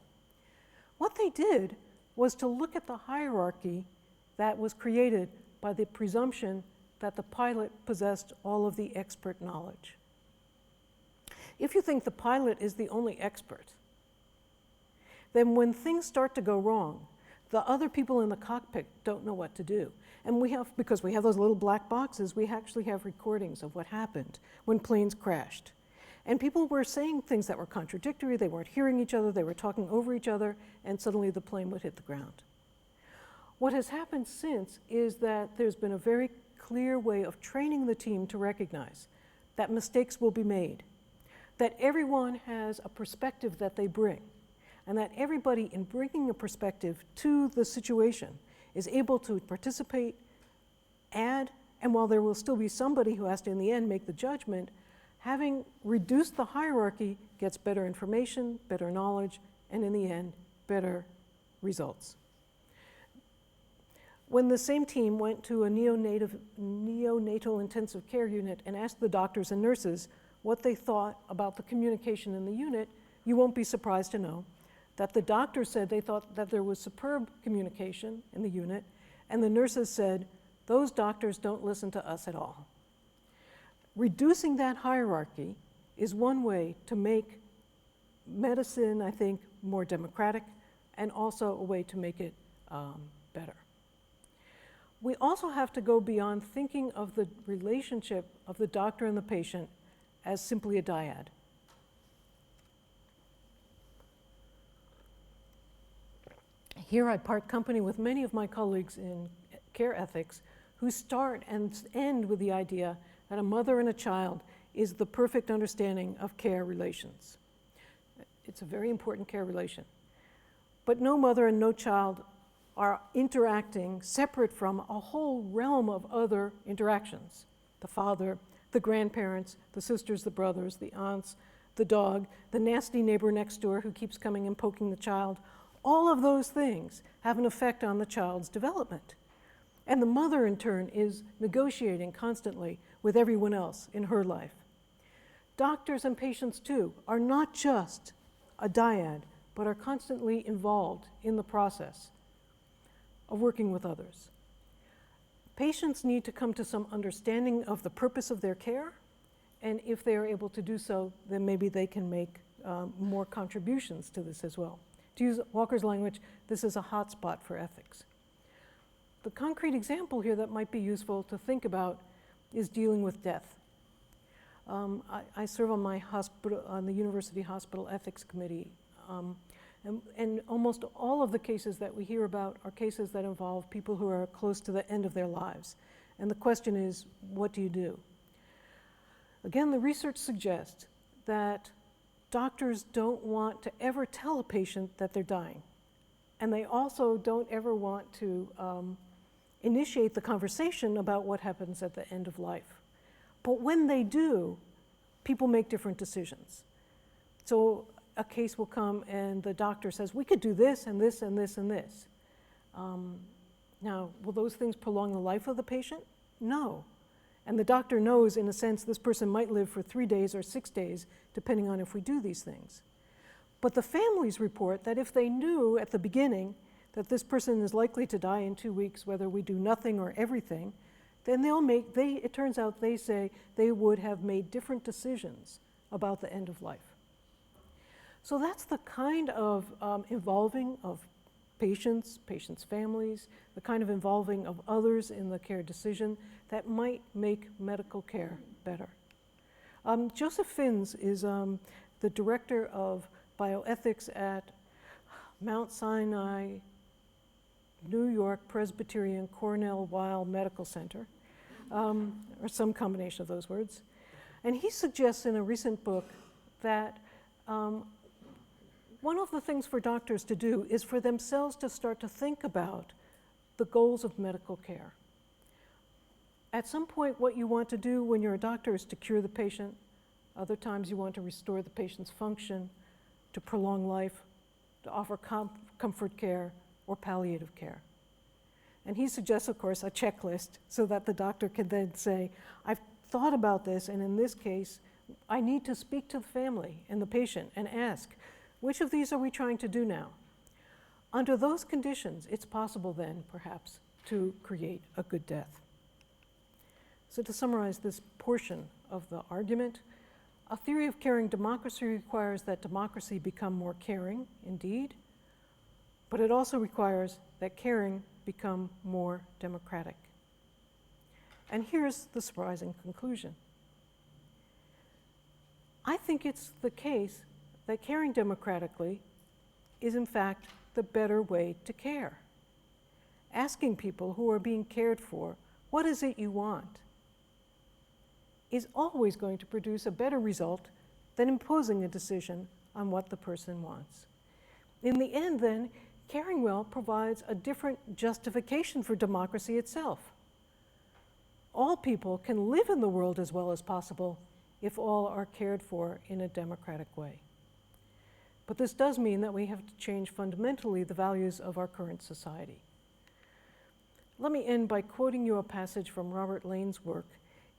What they did was to look at the hierarchy that was created by the presumption that the pilot possessed all of the expert knowledge. If you think the pilot is the only expert, then when things start to go wrong, the other people in the cockpit don't know what to do. And because we have those little black boxes, we actually have recordings of what happened when planes crashed. And people were saying things that were contradictory, they weren't hearing each other, they were talking over each other, and suddenly the plane would hit the ground. What has happened since is that there's been a very clear way of training the team to recognize that mistakes will be made, that everyone has a perspective that they bring, and that everybody in bringing a perspective to the situation is able to participate, add, and while there will still be somebody who has to, in the end, make the judgment, having reduced the hierarchy gets better information, better knowledge, and in the end, better results. When the same team went to a neonatal intensive care unit and asked the doctors and nurses what they thought about the communication in the unit, you won't be surprised to know that the doctors said they thought that there was superb communication in the unit, and the nurses said, those doctors don't listen to us at all. Reducing that hierarchy is one way to make medicine, I think, more democratic, and also a way to make it better. We also have to go beyond thinking of the relationship of the doctor and the patient as simply a dyad. Here I part company with many of my colleagues in care ethics who start and end with the idea that a mother and a child is the perfect understanding of care relations. It's a very important care relation. But no mother and no child are interacting separate from a whole realm of other interactions. The father, the grandparents, the sisters, the brothers, the aunts, the dog, the nasty neighbor next door who keeps coming and poking the child. All of those things have an effect on the child's development. And the mother, in turn, is negotiating constantly with everyone else in her life. Doctors and patients, too, are not just a dyad, but are constantly involved in the process of working with others. Patients need to come to some understanding of the purpose of their care, and if they are able to do so, then maybe they can make more contributions to this as well. To use Walker's language, this is a hotspot for ethics. The concrete example here that might be useful to think about is dealing with death. I serve on the University Hospital Ethics Committee, and almost all of the cases that we hear about are cases that involve people who are close to the end of their lives. And the question is, what do you do? Again, the research suggests that doctors don't want to ever tell a patient that they're dying. And they also don't ever want to initiate the conversation about what happens at the end of life. But when they do, people make different decisions. So a case will come and the doctor says, we could do this and this and this and this. Now, will those things prolong the life of the patient? No. And the doctor knows, in a sense, this person might live for 3 days or 6 days, depending on if we do these things. But the families report that if they knew at the beginning that this person is likely to die in 2 weeks, whether we do nothing or everything, then it turns out they say they would have made different decisions about the end of life. So that's the kind of involving of patients, patients' families, the kind of involving of others in the care decision that might make medical care better. Joseph Finns is the director of bioethics at Mount Sinai, New York Presbyterian Cornell Weill Medical Center, or some combination of those words. And he suggests in a recent book that one of the things for doctors to do is for themselves to start to think about the goals of medical care. At some point, what you want to do when you're a doctor is to cure the patient. Other times you want to restore the patient's function, to prolong life, to offer comfort care or palliative care. And he suggests, of course, a checklist so that the doctor can then say, I've thought about this, and in this case, I need to speak to the family and the patient and ask, which of these are we trying to do now? Under those conditions, it's possible then, perhaps, to create a good death. So to summarize this portion of the argument, a theory of caring democracy requires that democracy become more caring, indeed, but it also requires that caring become more democratic. And here's the surprising conclusion. I think it's the case that caring democratically is in fact the better way to care. Asking people who are being cared for, what is it you want, is always going to produce a better result than imposing a decision on what the person wants. In the end, then, caring well provides a different justification for democracy itself. All people can live in the world as well as possible if all are cared for in a democratic way. But this does mean that we have to change fundamentally the values of our current society. Let me end by quoting you a passage from Robert Lane's work.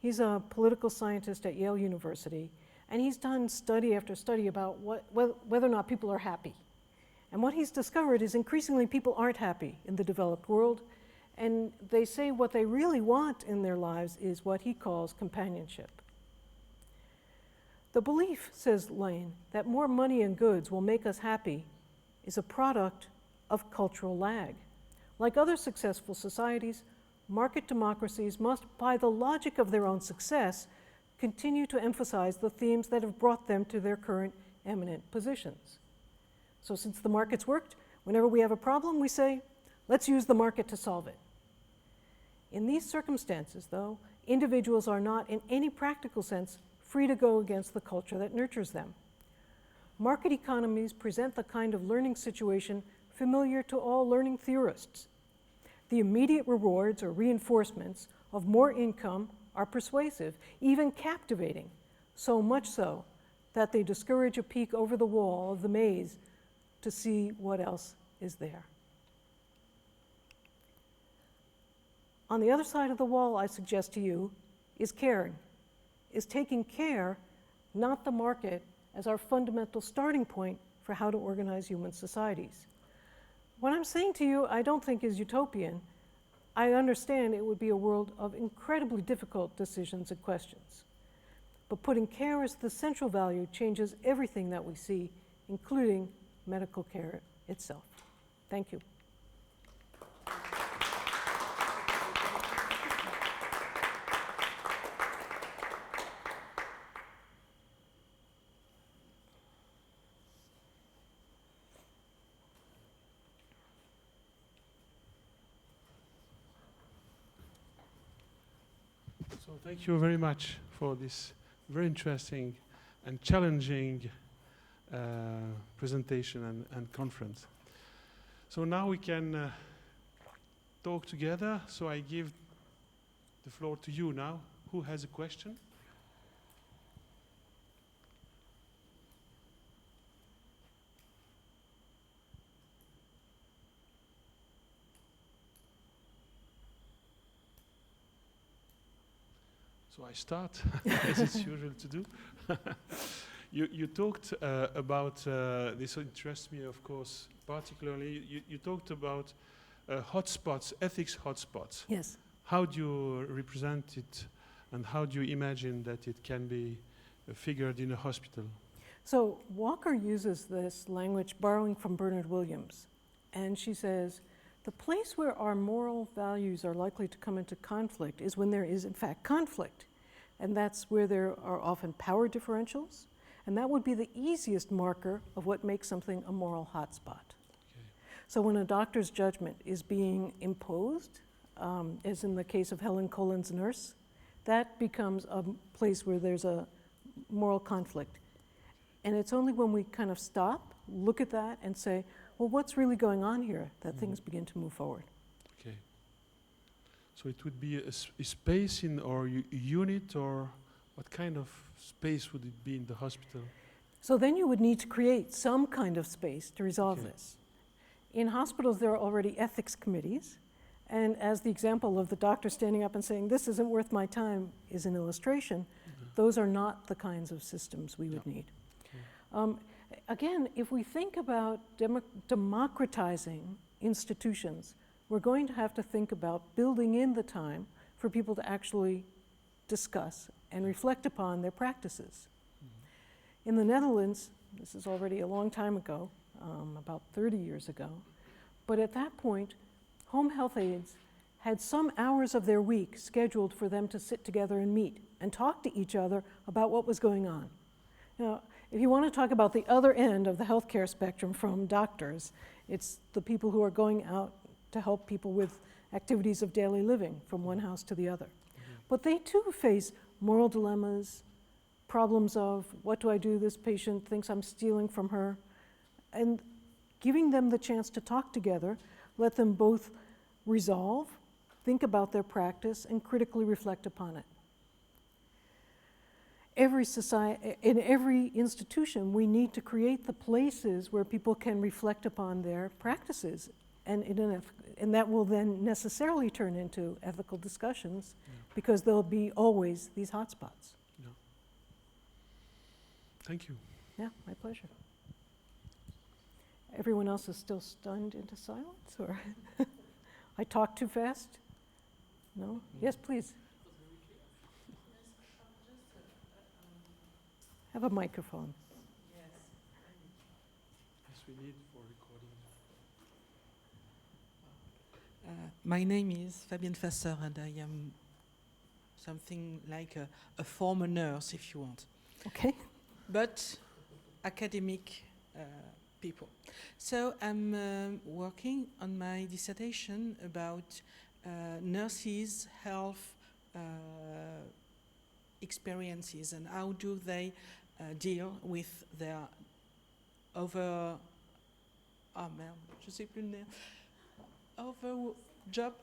He's a political scientist at Yale University, and he's done study after study about whether or not people are happy. And what he's discovered is increasingly people aren't happy in the developed world, and they say what they really want in their lives is what he calls companionship. The belief, says Lane, that more money and goods will make us happy is a product of cultural lag. Like other successful societies, market democracies must, by the logic of their own success, continue to emphasize the themes that have brought them to their current eminent positions. So since the market's worked, whenever we have a problem, we say, let's use the market to solve it. In these circumstances, though, individuals are not, in any practical sense, free to go against the culture that nurtures them. Market economies present the kind of learning situation familiar to all learning theorists. The immediate rewards or reinforcements of more income are persuasive, even captivating, so much so that they discourage a peek over the wall of the maze to see what else is there. On the other side of the wall, I suggest to you, is caring, is taking care, not the market, as our fundamental starting point for how to organize human societies. What I'm saying to you, I don't think is utopian. I understand it would be a world of incredibly difficult decisions and questions. But putting care as the central value changes everything that we see, including medical care itself. Thank you. So thank you very much for this very interesting and challenging presentation and conference. So now we can talk together. So I give the floor to you now. Who has a question? So I start, as it's usual to do. You talked about, this interests me, of course, particularly, you talked about hotspots, ethics hotspots. Yes. How do you represent it, and how do you imagine that it can be figured in a hospital? So Walker uses this language borrowing from Bernard Williams, and she says, the place where our moral values are likely to come into conflict is when there is, in fact, conflict. And that's where there are often power differentials, and that would be the easiest marker of what makes something a moral hotspot. Okay. So when a doctor's judgment is being imposed, as in the case of Helen Colin's nurse, that becomes a place where there's a moral conflict. And it's only when we kind of stop, look at that, and say, well, what's really going on here, that things begin to move forward. Okay. So it would be a space in our unit, or what kind of space would it be in the hospital? So then you would need to create some kind of space to resolve this. In hospitals, there are already ethics committees, and as the example of the doctor standing up and saying, this isn't worth my time is an illustration, those are not the kinds of systems we would need. Again, if we think about democratizing institutions, we're going to have to think about building in the time for people to actually discuss and reflect upon their practices. In the Netherlands, this is already a long time ago, about 30 years ago, but at that point, home health aides had some hours of their week scheduled for them to sit together and meet and talk to each other about what was going on. Now, if you want to talk about the other end of the healthcare spectrum from doctors, it's the people who are going out to help people with activities of daily living from one house to the other. But they too face moral dilemmas, problems of what do I do, this patient thinks I'm stealing from her, and giving them the chance to talk together, let them both resolve, think about their practice, and critically reflect upon it. Every society, in every institution, we need to create the places where people can reflect upon their practices, and that will then necessarily turn into ethical discussions, because there'll be always these hotspots. Yeah. Thank you. Yeah, my pleasure. Everyone else is still stunned into silence, or I talk too fast? No? Yes, please. Have a microphone. Yes, we need for recording. My name is Fabienne Brugère, and I am something like a former nurse, if you want. Okay. But academic people. So I'm working on my dissertation about nurses' health experiences and how do they deal with their job,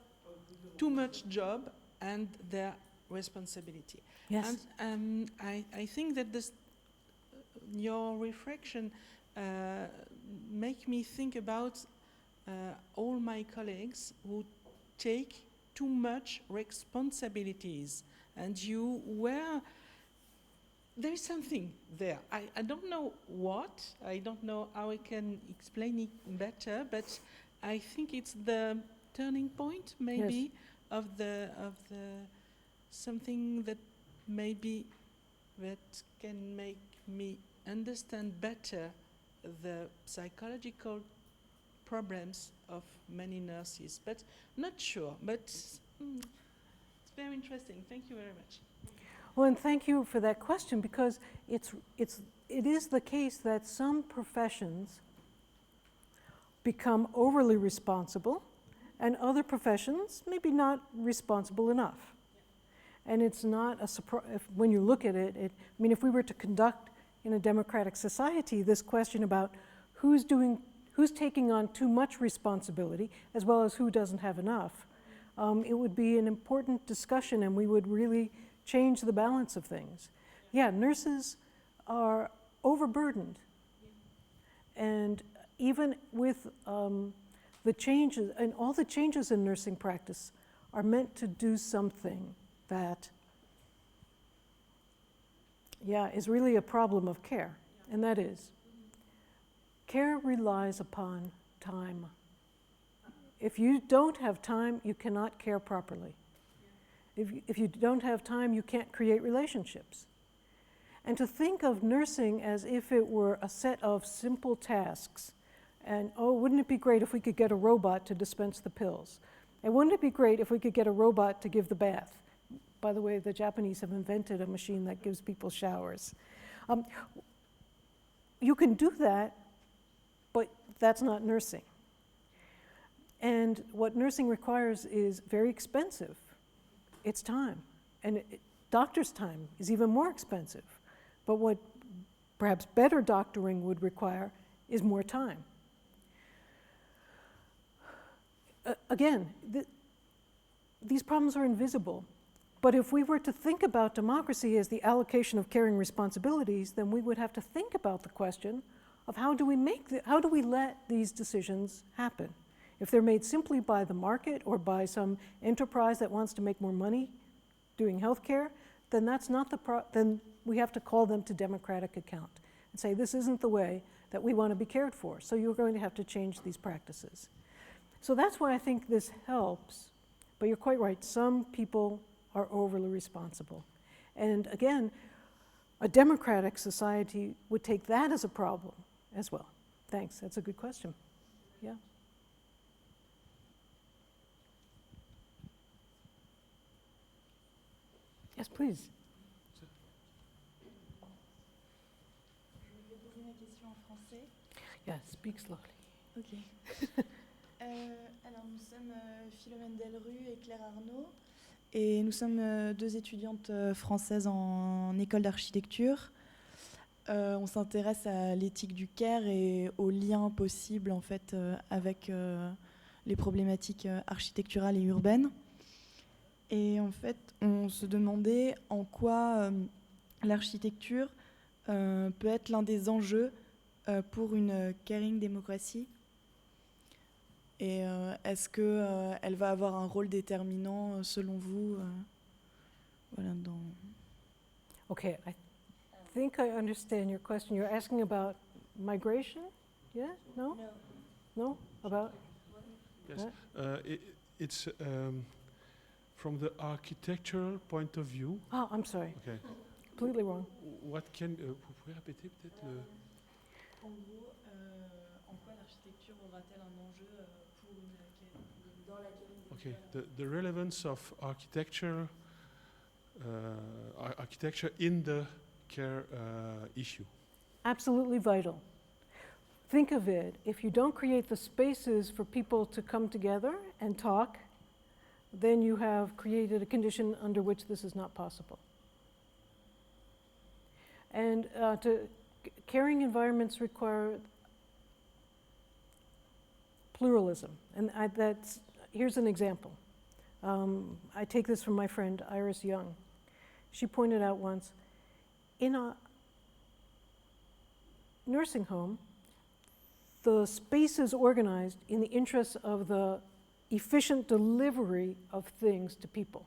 too much job, and their responsibility. Yes. And I think that your reflection make me think about all my colleagues who take too much responsibilities, and there is something there. I don't know what, I don't know how I can explain it better, but I think it's the turning point, maybe, yes. of the something that maybe that can make me understand better the psychological problems of many nurses, but not sure. But it's very interesting. Thank you very much. Well, and thank you for that question, because it is the case that some professions become overly responsible, and other professions maybe not responsible enough. And it's not a surprise when you look at it. I mean, if we were to conduct in a democratic society this question about who's taking on too much responsibility, as well as who doesn't have enough, it would be an important discussion, and we would really change the balance of things. Yeah, nurses are overburdened, and even with the changes, and all the changes in nursing practice are meant to do something that yeah, is really a problem of care, and that is, care relies upon time. If you don't have time, you cannot care properly. If you don't have time, you can't create relationships. And to think of nursing as if it were a set of simple tasks, and oh, wouldn't it be great if we could get a robot to dispense the pills? And wouldn't it be great if we could get a robot to give the bath? By the way, the Japanese have invented a machine that gives people showers. You can do that, but that's not nursing. And what nursing requires is very expensive. It's time. And doctor's time is even more expensive. But what perhaps better doctoring would require is more time. Again, these problems are invisible. But if we were to think about democracy as the allocation of caring responsibilities, then we would have to think about the question of how do we let these decisions happen? If they're made simply by the market or by some enterprise that wants to make more money doing healthcare, then that's not then we have to call them to democratic account and say this isn't the way that we want to be cared for. So you're going to have to change these practices. So that's why I think this helps. But you're quite right. Some people are overly responsible. And again, a democratic society would take that as a problem as well. Thanks. That's a good question. Yeah. Yes, please. Je vais poser ma question en français. Yeah, speak slowly. Ok. Alors, nous sommes Philomène Delrue et Claire Arnaud. Et nous sommes deux étudiantes françaises en école d'architecture. On s'intéresse à l'éthique du care et aux liens possibles en fait, avec les problématiques architecturales et urbaines. Et en fait, on se demandait en quoi l'architecture peut être l'un des enjeux pour une caring démocratie. Et est-ce qu'elle va avoir un rôle déterminant selon vous voilà, dans... Okay, I think I understand your question. You're asking about migration? Yeah? No? No? About? Yes. It's from the architectural point of view. Oh, I'm sorry. Okay. Completely wrong. What can vous pouvez répéter peut-être le... En gros, en quoi l'architecture aura-t-elle un enjeu pour dans la Okay. The relevance of architecture in the care issue. Absolutely vital. Think of it, if you don't create the spaces for people to come together and talk, then you have created a condition under which this is not possible. And caring environments require pluralism. And here's an example. I take this from my friend Iris Young. She pointed out once, in a nursing home, the space is organized in the interests of the efficient delivery of things to people.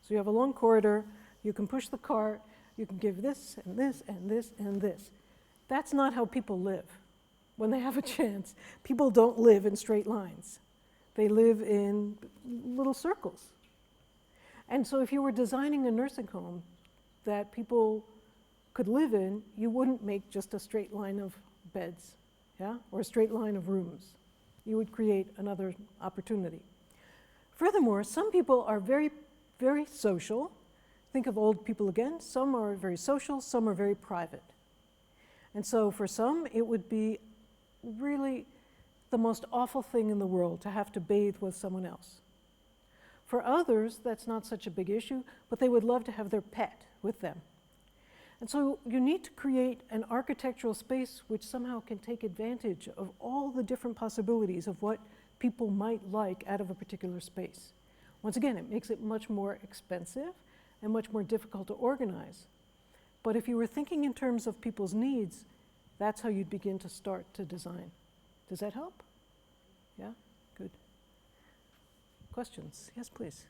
So you have a long corridor, you can push the cart, you can give this and this and this and this. That's not how people live. When they have a chance, people don't live in straight lines. They live in little circles. And so if you were designing a nursing home that people could live in, you wouldn't make just a straight line of beds, yeah, or a straight line of rooms. You would create another opportunity. Furthermore, some people are very, very social. Think of old people again. Some are very social, some are very private. And so for some, it would be really the most awful thing in the world to have to bathe with someone else. For others, that's not such a big issue, but they would love to have their pet with them. And so you need to create an architectural space which somehow can take advantage of all the different possibilities of what people might like out of a particular space. Once again, it makes it much more expensive and much more difficult to organize. But if you were thinking in terms of people's needs, that's how you'd begin to start to design. Does that help? Yeah? Good. Questions? Yes, please.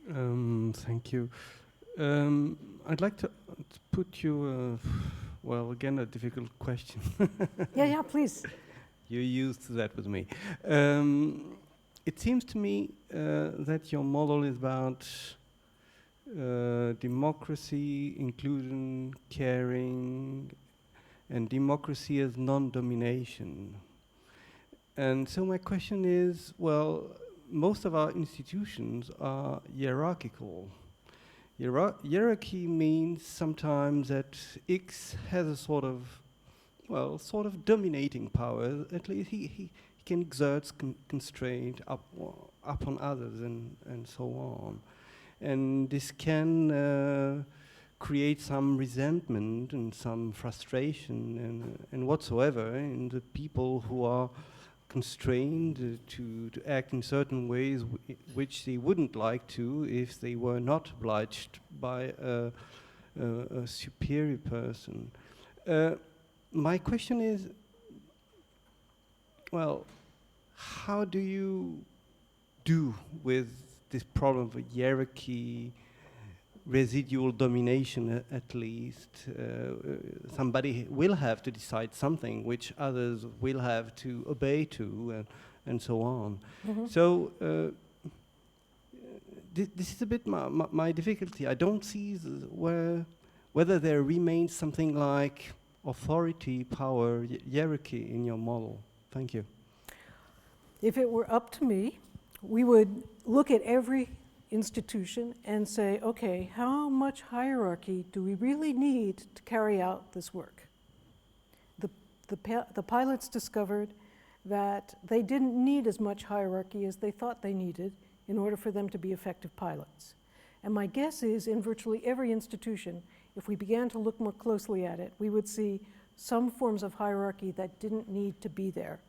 Thank you. I'd like to put you, well, again, a difficult question. Yeah, please. You're used to that with me. It seems to me that your model is about democracy, inclusion, caring, and democracy as non-domination. And so my question is, well, most of our institutions are hierarchical. Hierarchy means sometimes that X has a sort of dominating power. At least he can exert constraint upon others and so on. And this can create some resentment and some frustration and whatsoever in the people who are constrained to act in certain ways which they wouldn't like to if they were not obliged by a superior person. My question is, well, how do you do with this problem of hierarchy, residual domination at least? Somebody will have to decide something which others will have to obey to and so on. Mm-hmm. So this is a bit my difficulty. I don't see whether there remains something like authority, power, hierarchy in your model. Thank you. If it were up to me, we would look at every institution and say, okay, how much hierarchy do we really need to carry out this work? The pilots discovered that they didn't need as much hierarchy as they thought they needed in order for them to be effective pilots. And my guess is in virtually every institution, if we began to look more closely at it, we would see some forms of hierarchy that didn't need to be there.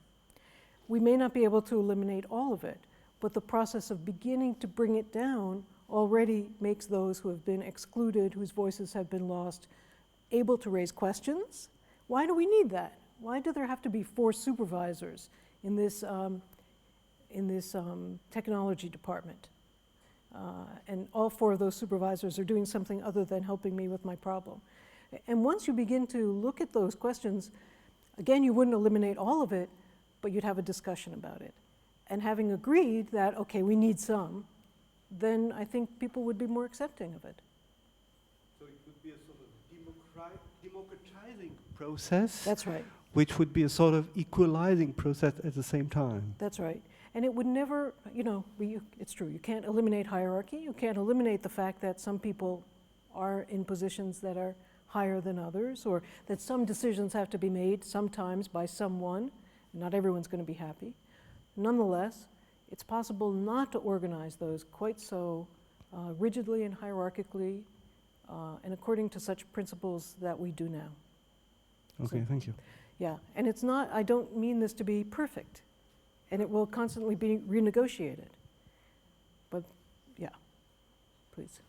We may not be able to eliminate all of it, but the process of beginning to bring it down already makes those who have been excluded, whose voices have been lost, able to raise questions. Why do we need that? Why do there have to be 4 supervisors in this technology department? And all 4 of those supervisors are doing something other than helping me with my problem. And once you begin to look at those questions, again, you wouldn't eliminate all of it, but you'd have a discussion about it. And having agreed that, okay, we need some, then I think people would be more accepting of it. So it would be a sort of democratizing process. That's right. Which would be a sort of equalizing process at the same time. That's right. And it would never, it's true, you can't eliminate hierarchy. You can't eliminate the fact that some people are in positions that are higher than others, or that some decisions have to be made sometimes by someone. Not everyone's going to be happy. Nonetheless, it's possible not to organize those quite so rigidly and hierarchically and according to such principles that we do now. Okay, so, thank you. Yeah, and it's not, I don't mean this to be perfect, and it will constantly be renegotiated. But yeah, please.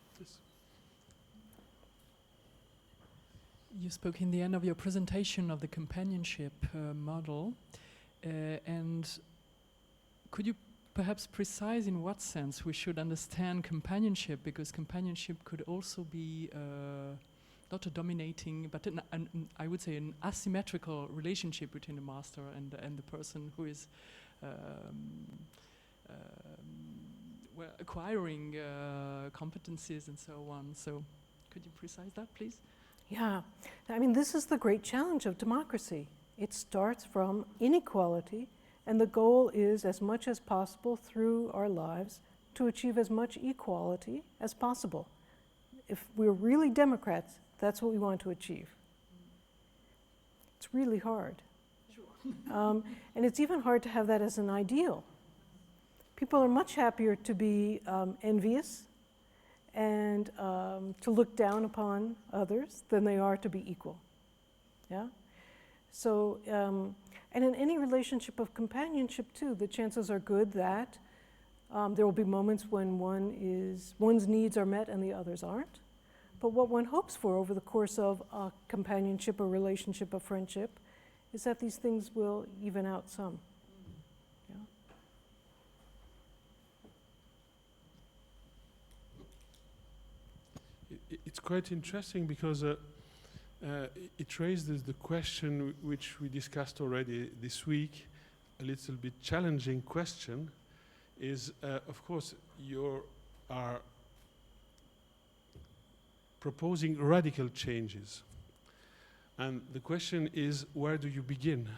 You spoke in the end of your presentation of the companionship model, and could you perhaps precise in what sense we should understand companionship, because companionship could also be not a dominating, but I would say an asymmetrical relationship between the master and the person who is acquiring competencies and so on. So could you precise that, please? Yeah, I mean, this is the great challenge of democracy. It starts from inequality, and the goal is, as much as possible through our lives, to achieve as much equality as possible. If we're really Democrats, that's what we want to achieve. It's really hard. Sure. And it's even hard to have that as an ideal. People are much happier to be envious and to look down upon others than they are to be equal. Yeah? So, and in any relationship of companionship too, the chances are good that there will be moments when one's needs are met and the others aren't. But what one hopes for over the course of a companionship, a relationship, a friendship, is that these things will even out some. Yeah? it's quite interesting because it raises the question which we discussed already this week, a little bit challenging question, is of course you are proposing radical changes. And the question is, where do you begin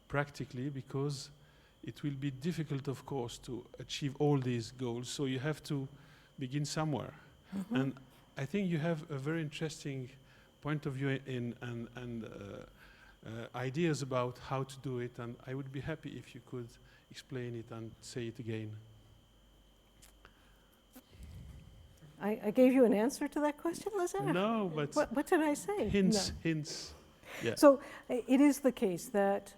practically? Because it will be difficult, of course, to achieve all these goals. So you have to begin somewhere. Mm-hmm. And I think you have a very interesting point of view and ideas about how to do it. And I would be happy if you could explain it and say it again. I gave you an answer to that question, Lazare? No, but What did I say? hints, No. hints. Yeah. So it is the case that,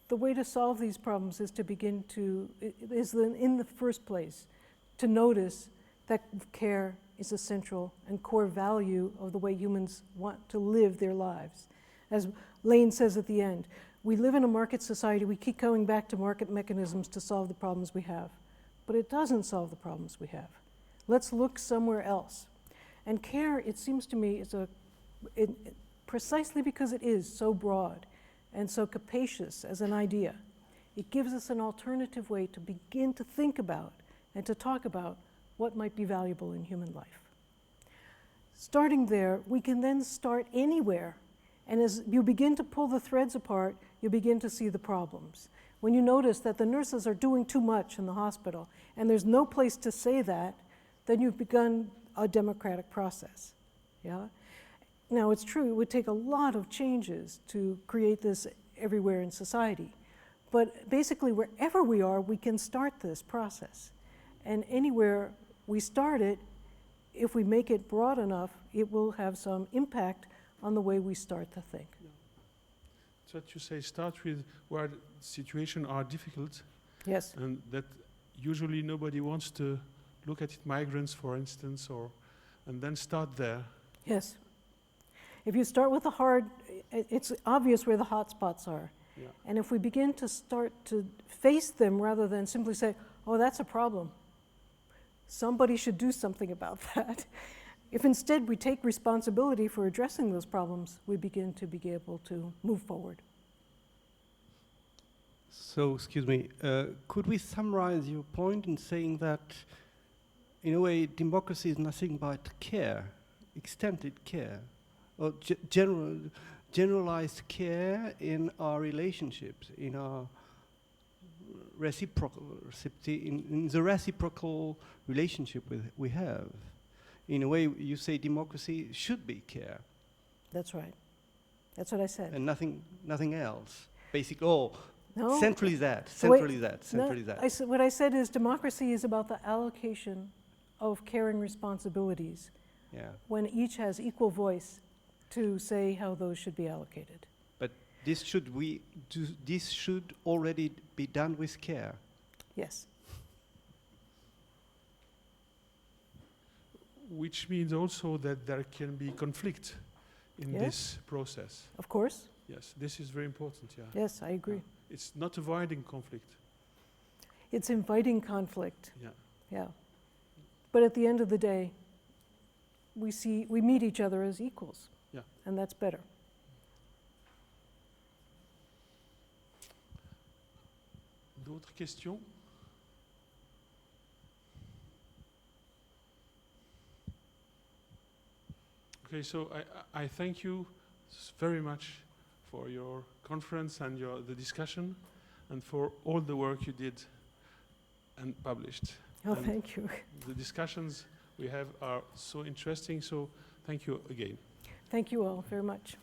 the way to solve these problems is to begin to, in the first place, to notice that care is a central and core value of the way humans want to live their lives. As Lane says at the end, we live in a market society, we keep going back to market mechanisms to solve the problems we have. But it doesn't solve the problems we have. Let's look somewhere else. And care, it seems to me, is precisely because it is so broad and so capacious as an idea, it gives us an alternative way to begin to think about and to talk about what might be valuable in human life. Starting there, we can then start anywhere. And as you begin to pull the threads apart, you begin to see the problems. When you notice that the nurses are doing too much in the hospital and there's no place to say that, then you've begun a democratic process. Yeah? Now, it's true, it would take a lot of changes to create this everywhere in society. But basically, wherever we are, we can start this process. And anywhere we start it, if we make it broad enough, it will have some impact on the way we start to think. So that you say start with where the situations are difficult. Yes. And that usually nobody wants to look at it, migrants, for instance, and then start there. Yes. If you start with the hard, it's obvious where the hot spots are. Yeah. And if we begin to start to face them rather than simply say, oh, that's a problem, somebody should do something about that. If instead we take responsibility for addressing those problems, we begin to be able to move forward. So, excuse me, could we summarize your point in saying that, in a way, democracy is nothing but care, extended care, or generalized care in our relationships, in our reciprocity, in the reciprocal relationship we have? In a way, you say democracy should be care. That's right. That's what I said. And nothing else. Basically, No. centrally that. What I said is democracy is about the allocation of caring responsibilities, when each has equal voice to say how those should be allocated. But this should already be done with care. Yes. Which means also that there can be conflict in this process. Of course. Yes, this is very important, yeah. Yes, I agree. It's not avoiding conflict. It's inviting conflict. Yeah. Yeah. But at the end of the day, we meet each other as equals. Yeah. And that's better. D'autres questions? Okay, so I thank you very much for your conference and the discussion, and for all the work you did and published. Oh, And thank you. the discussions we have are so interesting, so thank you again. Thank you all very much.